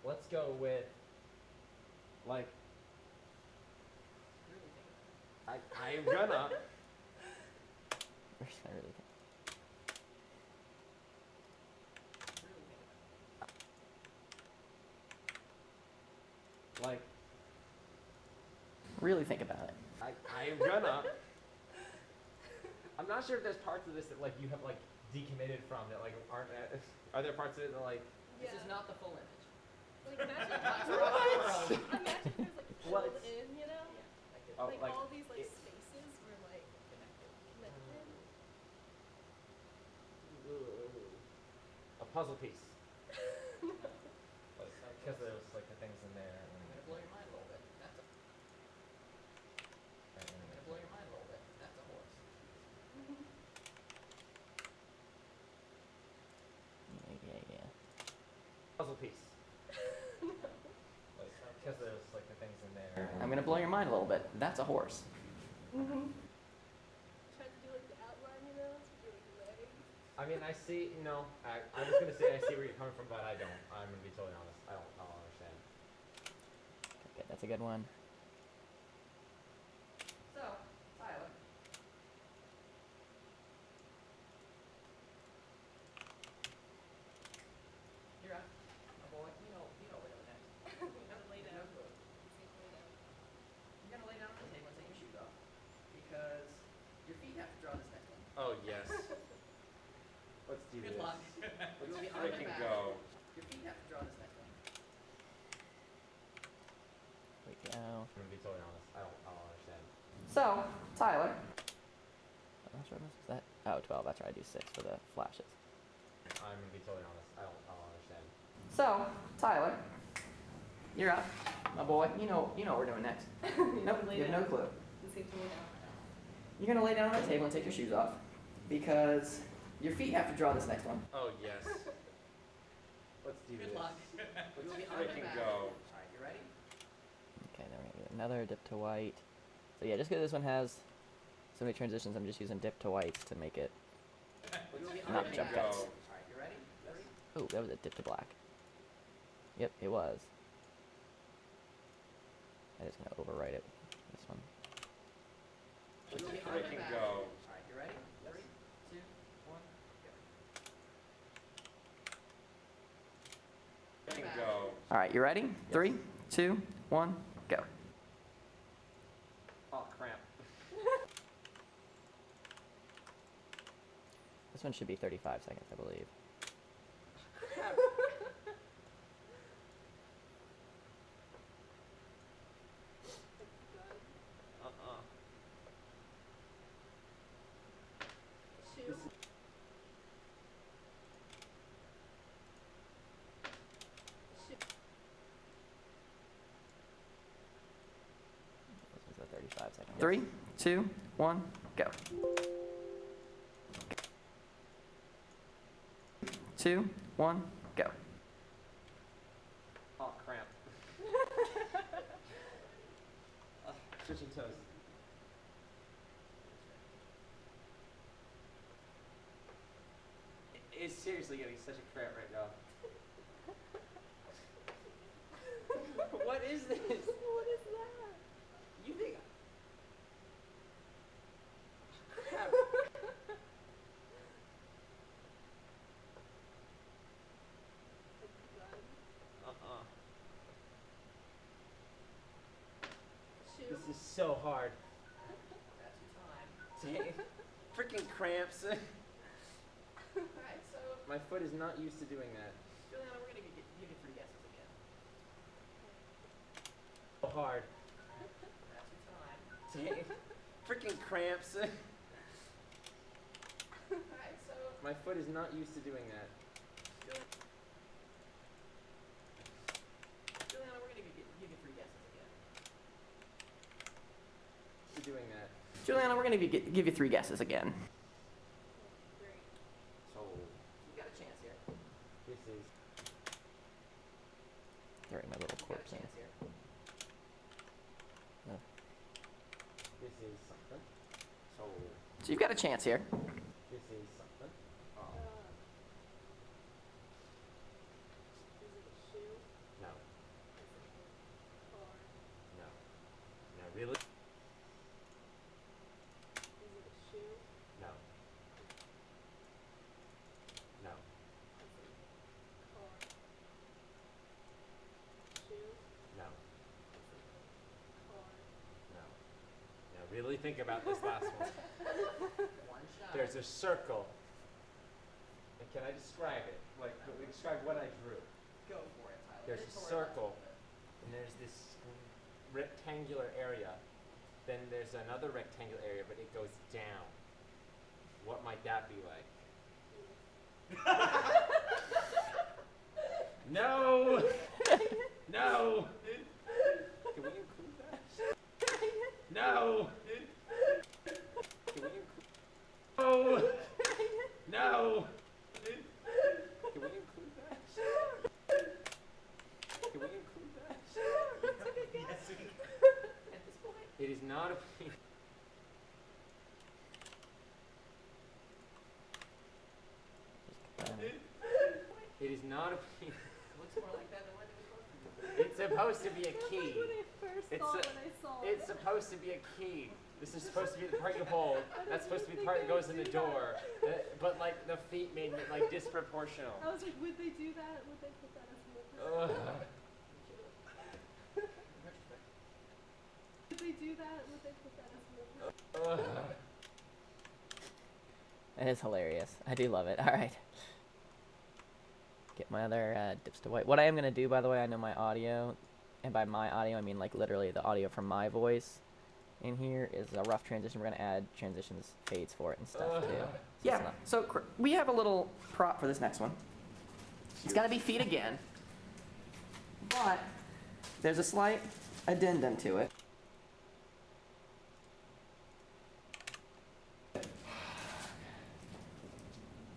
let's go with like Really think about it. I'm gonna Where's I really think? Really think about it. like Really think about it. I'm gonna I'm not sure if there's parts of this that like you have like decommitted from that like aren't are there parts of it that like This is not the full image. Like imagine that's imagine there's like What? filled in, you know? Oh, like all these like it- spaces were like connected. A puzzle piece. Because there's like the things in there. I'm gonna blow your mind a little bit. That's a. I'm gonna blow your mind a little bit. That's a horse. Yeah. Puzzle piece. Because there's like the things in there. I'm gonna blow your mind a little bit. That's a horse. Tried to do like the outline, you know? It's really legs. I mean, I see. No, I'm just gonna say I see where you're coming from, but I don't. I'm gonna be totally honest. I don't understand. Okay, that's a good one. So, Tyler. You're up. Oh boy, you know we're doing next. You gotta lay down. No clue. Safe lay down. You're gonna lay down on the table and take your shoes off. Because your feet have to draw this next one. Oh yes. Let's do Good this. luck. You'll be on your Freaking back. go. Your feet have to draw this next one. There we go. I'm gonna be totally honest. I don't understand. So, Tyler. How much was that? Oh, 12. That's right. I do 6 for the flashes. I'm gonna be totally honest. I don't understand. So, Tyler. You're up. My boy, you know what we're doing next. Nope, Lay you have no down. clue. Safe to lay down. You're gonna lay down on the table and take your shoes off. Because your feet have to draw this next one. Oh yes. Let's do Good this. luck. Let's You'll be on your freaking back. go. Alright, you ready? Okay, then we're going to do another dip to white. So yeah, just because this one has so many transitions, I'm just using dip to whites to make it. You'll be on Not your jump back. cuts. Alright, you ready? Oh, that was a dip to black. Yep, it was. I'm just going to overwrite it. This one. Let's You'll be on your freaking back. go. Alright, you ready? 3, 2, 1, go. Freaking go. Alright, you ready? 3, 2, 1, go. Oh cramp. This one should be 35 seconds, I believe. Shoe. Shoe. This one's a 35 seconds. 3, 2, 1, go. 2, 1, go. Oh cramp. Switching toes. It's seriously getting such a cramp right now. What is this? What is that? You think? Crap. Shoe. This is so hard. That's your time. Dang. Freaking cramps. Alright, so, My foot is not used to doing that. Juliana, we're gonna give you 3 guesses again. So hard. That's your time. Dang. Freaking cramps. Alright, so, My foot is not used to doing that. Juliana, we're gonna give you 3 guesses again. To doing that. Juliana, we're gonna give you 3 guesses again. Great. So You got a chance here. this is Throwing my little You got a corpse in. chance here. this is something. So So you've got a chance here. this is something. Is it a shoe? No. Is it a car? No. No, really? Is it a shoe? No. No. Is it a car? Shoe? No. Is it a car? No. Now really think about this last one. One shot. There's a circle. And can I describe it? Like describe what I drew? Go for it, Tyler. there's a circle, and there's this rectangular area. Then there's another rectangular area, but it goes down. What might that be like? No! No! Can we include that? No! Can we include? No! No! Can we include that? Can we include that? Yes, we can. At this point. It is not a. It is not a. Looks more like that than what it was supposed to be. It's supposed to be a key. That's like what I first It's thought a- when I saw It's it. supposed to be a key. This is supposed to be the part you hold. That's supposed to be the part that goes in the door. But like the feet made it like disproportional. I was like, would they do that? Would they put that as a Ugh. Would they do that? Would they put that as a Ugh. It is hilarious. I do love it. All right. Get my other dips to white. What I am going to do, by the way, I know my audio, and by my audio, I mean like literally the audio from my voice in here is a rough transition. We're going to add transitions, fades for it and stuff too. So Yeah, it's not- so we have a little prop for this next one. It's got to be feet again, but there's a slight addendum to it.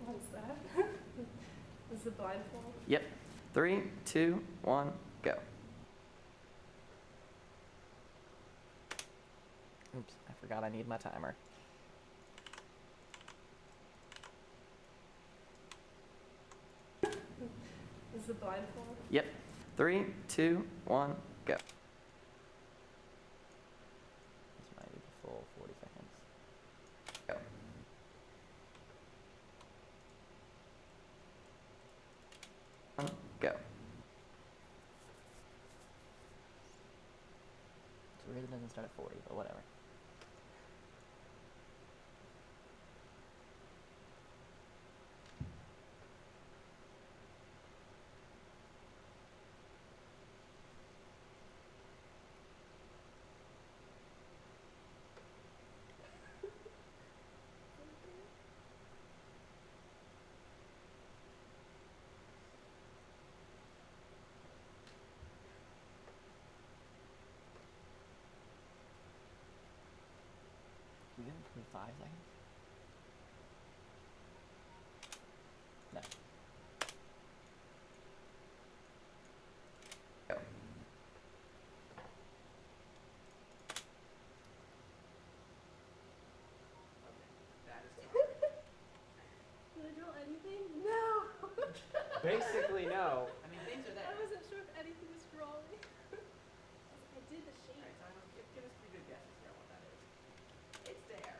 What's that? Is it blindfold? Yep. 3, 2, 1, go. Oops, I forgot I need my timer. Is it blindfold? Yep. 3, 2, 1, go. This might be the full 40 seconds. Go. Go. It's weird it doesn't start at 40, but whatever. We give it 25 seconds? No. Go. Did I draw anything? No! Basically, no. I mean, things are there. I wasn't sure if anything was drawing. I did the shape. Alright, Simon, give us 3 good guesses here on what that is. It's there.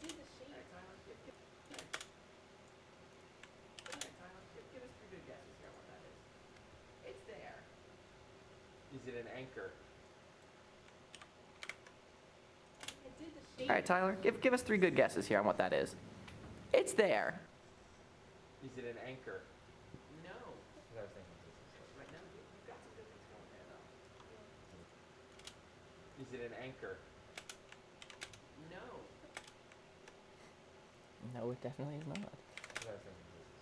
Did the shape. Alright, Simon, give us 3 good guesses here on what that is. It's there. Is it an anchor? I did the shape. Alright, Tyler, give us 3 good guesses here on what that is. It's there. Is it an anchor? No. I was thinking this is Right now, you've got some good things going there, though. Is it an anchor? No. No, it definitely is not. I was thinking this is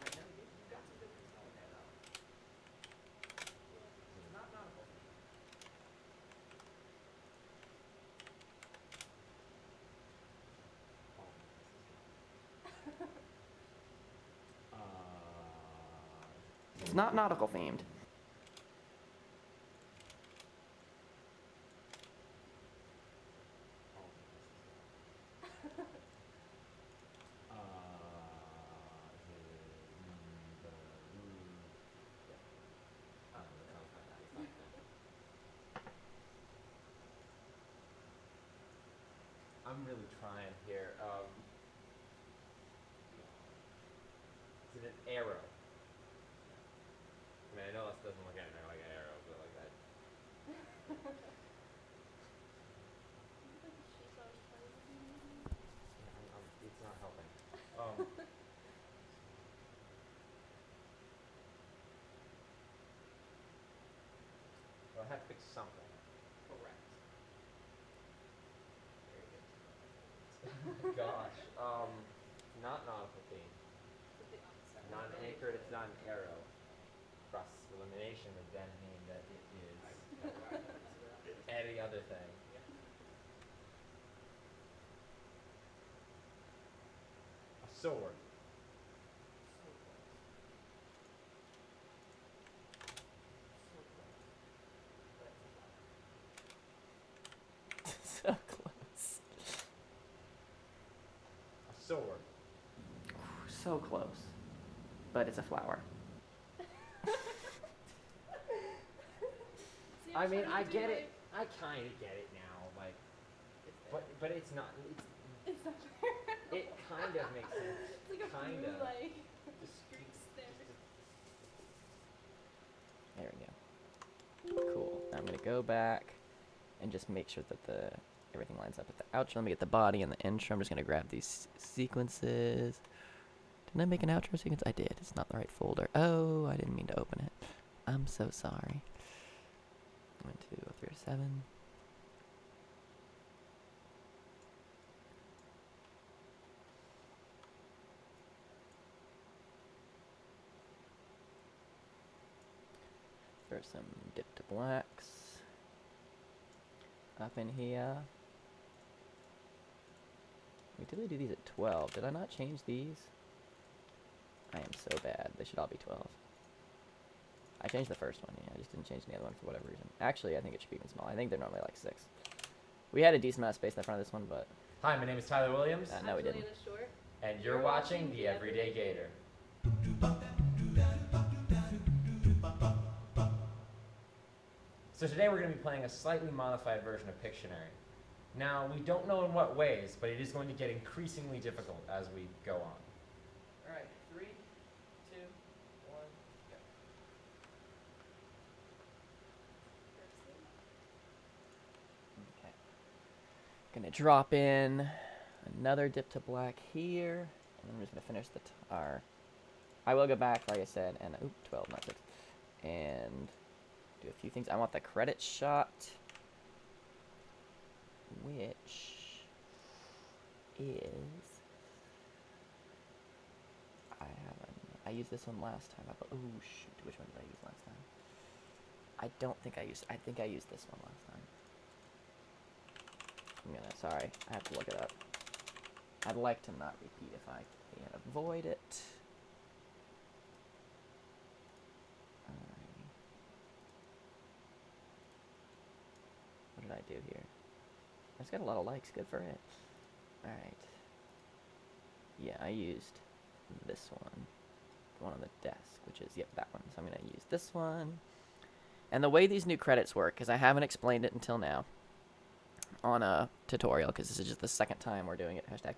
Right now, you've got some good things going there, though. It's not nautical. It's not nautical themed. I'm really trying here. Is it an arrow? I mean, I know this doesn't look anything like an arrow, but like that. Is it like a shape I was trying to do? I have to pick something. Correct. Gosh. Not nautical theme. Non-anchored, it's not an arrow. Cross elimination would then mean that it is any other thing. A sword. So close. A sword. So close. But it's a flower. See, I I'm mean, trying I to do get my- it. I kind of get it now. Like, but it's not. It's not there. It kind of makes sense. It's like a Kind blue, of. like, Just, streaks there. There we go. Cool. Now I'm gonna go back and just make sure that everything lines up with the outro. Let me get the body and the intro. I'm just gonna grab these sequences. Didn't I make an outro sequence? I did. It's not the right folder. Oh, I didn't mean to open it. I'm so sorry. 1, 2, 3, 7. There's some dip to blacks up in here. We did do these at 12. Did I not change these? I am so bad. They should all be 12. I changed the first one, yeah. I just didn't change the other one for whatever reason. Actually, I think it should be even smaller. I think they're normally like 6. We had a decent amount of space in the front of this one, but Hi, my name is Tyler Williams, no, we didn't. Juliana Short. and you're watching the Everyday Gator. So today we're going to be playing a slightly modified version of Pictionary. Now, we don't know in what ways, but it is going to get increasingly difficult as we go on. Alright, 3, 2, 1, go. Okay. Gonna drop in another dip to black here, and I'm just gonna finish our. I will go back, like I said, and 12, not 6, and do a few things. I want the credit shot, which is I used this one last time. Oh shoot, which one did I use last time? I don't think I used. I think I used this one last time. Sorry, I have to look it up. I'd like to not repeat if I can avoid it. What did I do here? It's got a lot of likes. Good for it. All right. Yeah, I used this one. The one on the desk, which is, yep, that one. So I'm going to use this one. And the way these new credits work, because I haven't explained it until now on a tutorial, because this is just the second time we're doing it, hashtag.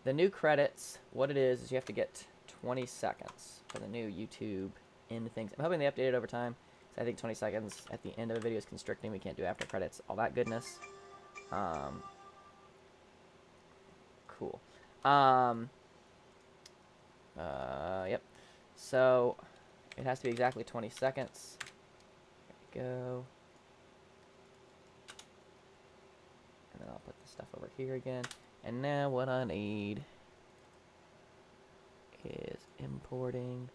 The new credits, what it is you have to get 20 seconds for the new YouTube end things. I'm hoping they update it over time. So I think 20 seconds at the end of a video is constricting. We can't do after credits, all that goodness. Cool. Yep. So it has to be exactly 20 seconds. There we go. And then I'll put the stuff over here again. And now what I need is importing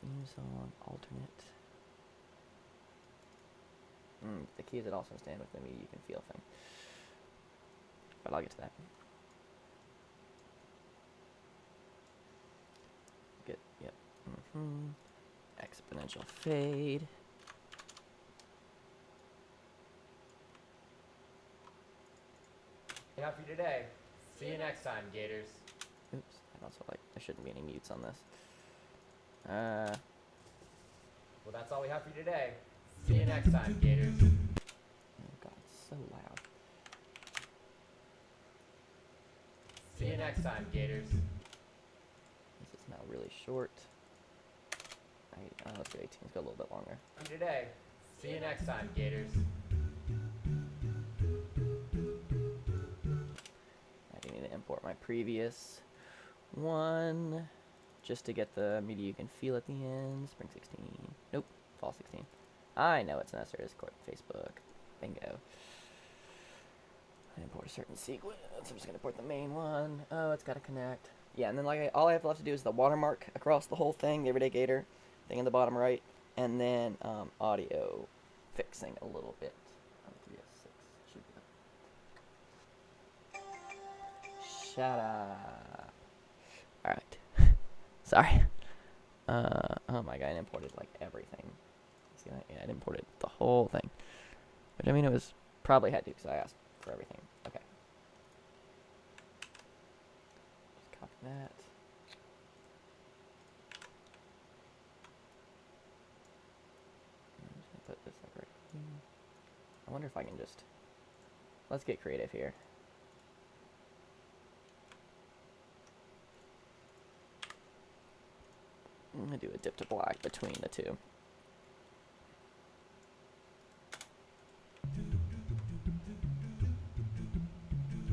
theme song alternate. The keys that also stand with the me you can feel thing. But I'll get to that. Yep. Exponential fade. Enough for today. See you next time, Gators. Oops. And also, there shouldn't be any mutes on this. Well, that's all we have for you today. See you next time, Gators. Oh god, it's so loud. See you next time, Gators. This is now really short. Let's go 18. Let's go a little bit longer. For today. See you next time, Gators. I do need to import my previous one just to get the media you can feel at the end. Spring 16. Nope. Fall 16. I know it's necessary. Discord, Facebook. Bingo. I import a certain sequence. I'm just gonna import the main one. Oh, it's gotta connect. Yeah, and then all I have left to do is the watermark across the whole thing, the Everyday Gator thing in the bottom right, and then audio fixing a little bit. 306 should be. Shut up. All right. Sorry. Oh my god, I imported like everything. See that? Yeah, I imported the whole thing. But I mean, it was probably had to because I asked for everything. Okay. Just copy that. I'm just gonna put this like right here. I wonder if I can just. Let's get creative here. I'm gonna do a dip to black between the two.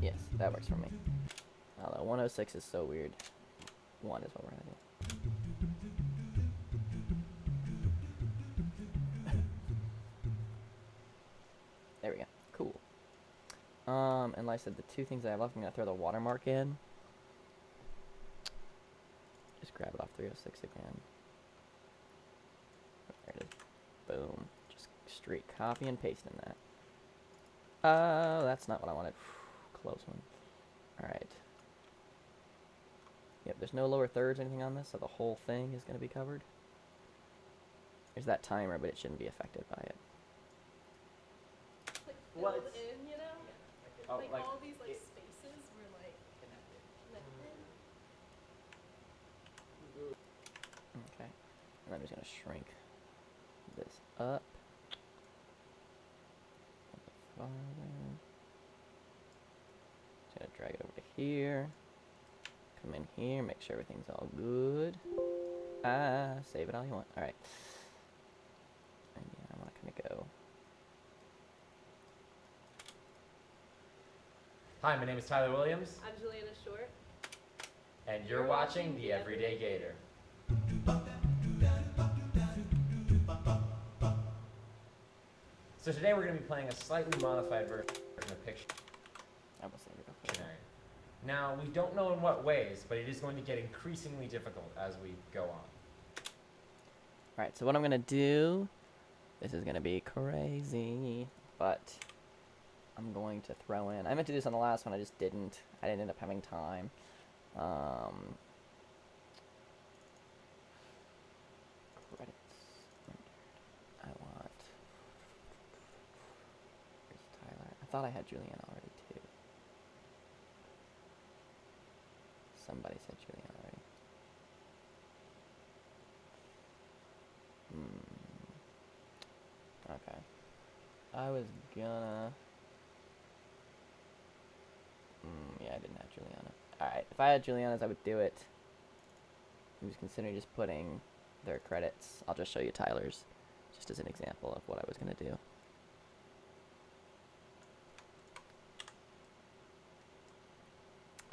Yes, that works for me. Although 106 is so weird. 1 is what we're gonna do. There we go. Cool. And like I said, the two things I have left, I'm gonna throw the watermark in. Just grab it off 306 again. There it is. Boom. Just straight copy and paste in that. Oh, that's not what I wanted. Close one. Alright. Yep, there's no lower thirds or anything on this, so the whole thing is going to be covered. There's that timer, but it shouldn't be affected by it. Like What? filled in, you know? Oh, like like all these like it- spaces were like connected. Okay. And I'm just going to shrink this up. Farther. Just going to drag it over to here. Come in here, make sure everything's all good. Save it all you want. Alright. And yeah, I'm not going to go. Hi, my name is Tyler Williams, I'm Juliana Short. and you're watching the Everyday Gator. So today we're going to be playing a slightly modified version of Pictionary. I will save it up. Now, we don't know in what ways, but it is going to get increasingly difficult as we go on. Alright, so what I'm going to do, this is going to be crazy, but I'm going to throw in, I meant to do this on the last one, I just didn't. I didn't end up having time. Credits. I want, where's Tyler? I thought I had Julianne already too. Somebody said Julianne already. Okay. I was gonna. Yeah, I didn't have Juliana. Alright, if I had Juliana's, I would do it. I'm just considering just putting their credits. I'll just show you Tyler's, just as an example of what I was gonna do.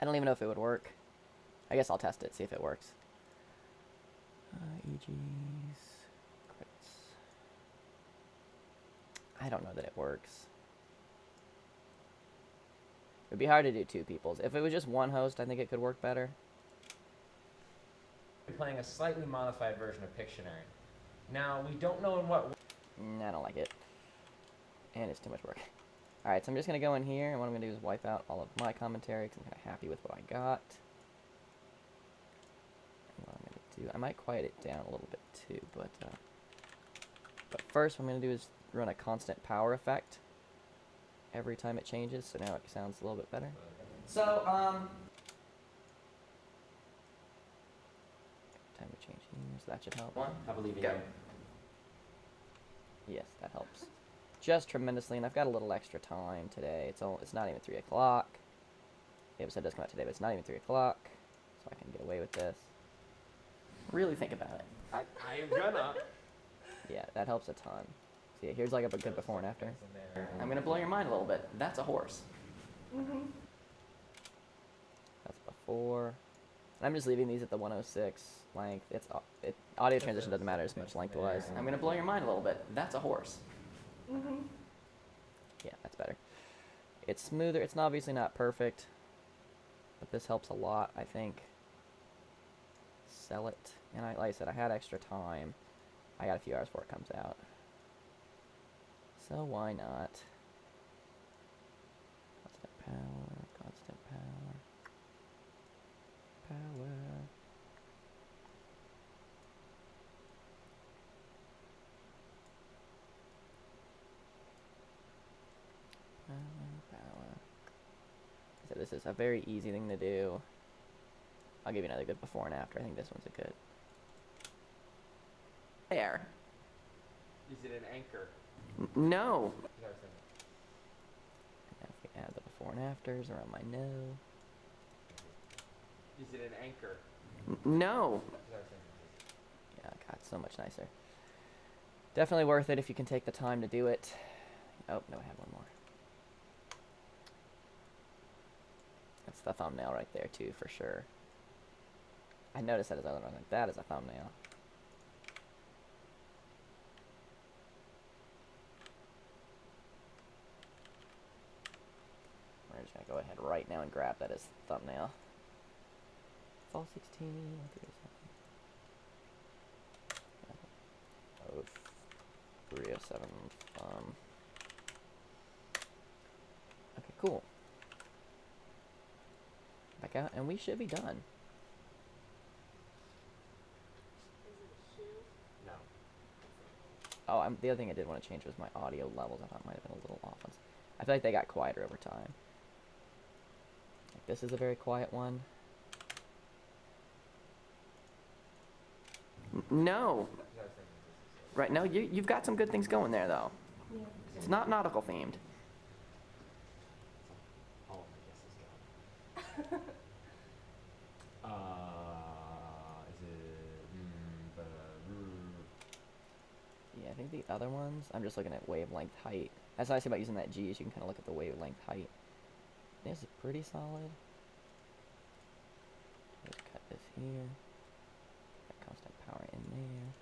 I don't even know if it would work. I guess I'll test it, see if it works. EG's credits. I don't know that it works. It'd be hard to do two people's. If it was just one host, I think it could work better. We're playing a slightly modified version of Pictionary. Now, we don't know in what I don't like it. And it's too much work. Alright, so I'm just going to go in here, and what I'm going to do is wipe out all of my commentary, because I'm kind of happy with what I got. And what I'm going to do, I might quiet it down a little bit too, but first what I'm going to do is run a constant power effect every time it changes, so now it sounds a little bit better. So, every time we change here, so that should help. I believe in Go. you. Yes, that helps. Just tremendously, and I've got a little extra time today. It's not even 3 o'clock. The episode does come out today, but it's not even 3 o'clock, so I can get away with this. Really think about it. I am gonna. Yeah, that helps a ton. See, here's like a good before and after. I'm gonna blow your mind a little bit. That's a horse. That's before. And I'm just leaving these at the 106 length. Audio transition doesn't matter as much lengthwise. I'm gonna blow your mind a little bit. That's a horse. Yeah, that's better. It's smoother. It's obviously not perfect, but this helps a lot, I think. Sell it. And like I said, I had extra time. I got a few hours before it comes out. So why not? Constant power, constant power. Power. Power. So this is a very easy thing to do. I'll give you another good before and after. I think this one's a good. There. Is it an anchor? No. Is that what I'm saying? Now if we add the before and afters around my nose. Is it an anchor? No. Is that what I'm saying? Yeah, God, so much nicer. Definitely worth it if you can take the time to do it. Oh, no, I had one more. That's the thumbnail right there, too, for sure. I noticed that as I was like, that is a thumbnail. We're just going to go ahead right now and grab that as thumbnail. Fall 16. Oh, 307 thumb. Okay, cool. Back out, and we should be done. No. Oh, the other thing I did want to change was my audio levels. I thought might have been a little off. I feel like they got quieter over time. Like this is a very quiet one. No. Is that what I'm saying? Right, no, you've got some good things going there, though. Yeah. It's not nautical themed. All of my guesses go. Is it? Yeah, I think the other ones, I'm just looking at wavelength height. That's what I say about using that G, is you can kind of look at the wavelength height. This is pretty solid. Just cut this here. Got constant power in there.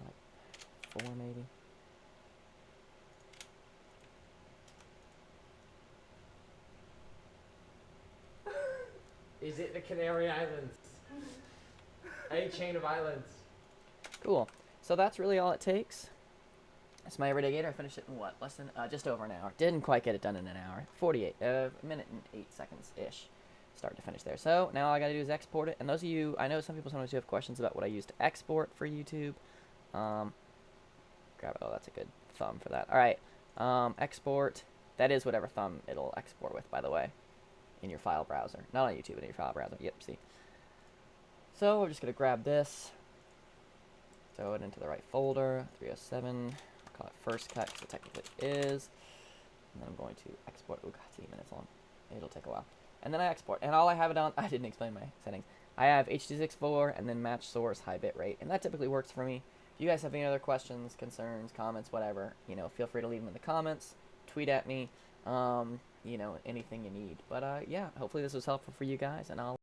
Like 4 maybe. Is it the Canary Islands? A chain of islands. Cool. So that's really all it takes. That's my Everyday Gator. I finished it in what? Less than, just over an hour. Didn't quite get it done in an hour. 48, a minute and 8 seconds-ish. Start to finish there. So now all I gotta do is export it. And those of you, I know some people sometimes do have questions about what I use to export for YouTube. Oh, that's a good thumb for that. All right. Export. That is whatever thumb it'll export with, by the way, in your file browser. Not on YouTube, but in your file browser. Yep, see. So we're just gonna grab this. Throw it into the right folder, 307, call it first cut because it technically is. And then I'm going to export. Oh god, it's 8 minutes long. It'll take a while. And then I export. And all I have it on, I didn't explain my settings. I have H.264 and then match source high bit rate. And that typically works for me. If you guys have any other questions, concerns, comments, whatever, you know, feel free to leave them in the comments. Tweet at me, you know, anything you need. But yeah, hopefully this was helpful for you guys, and I'll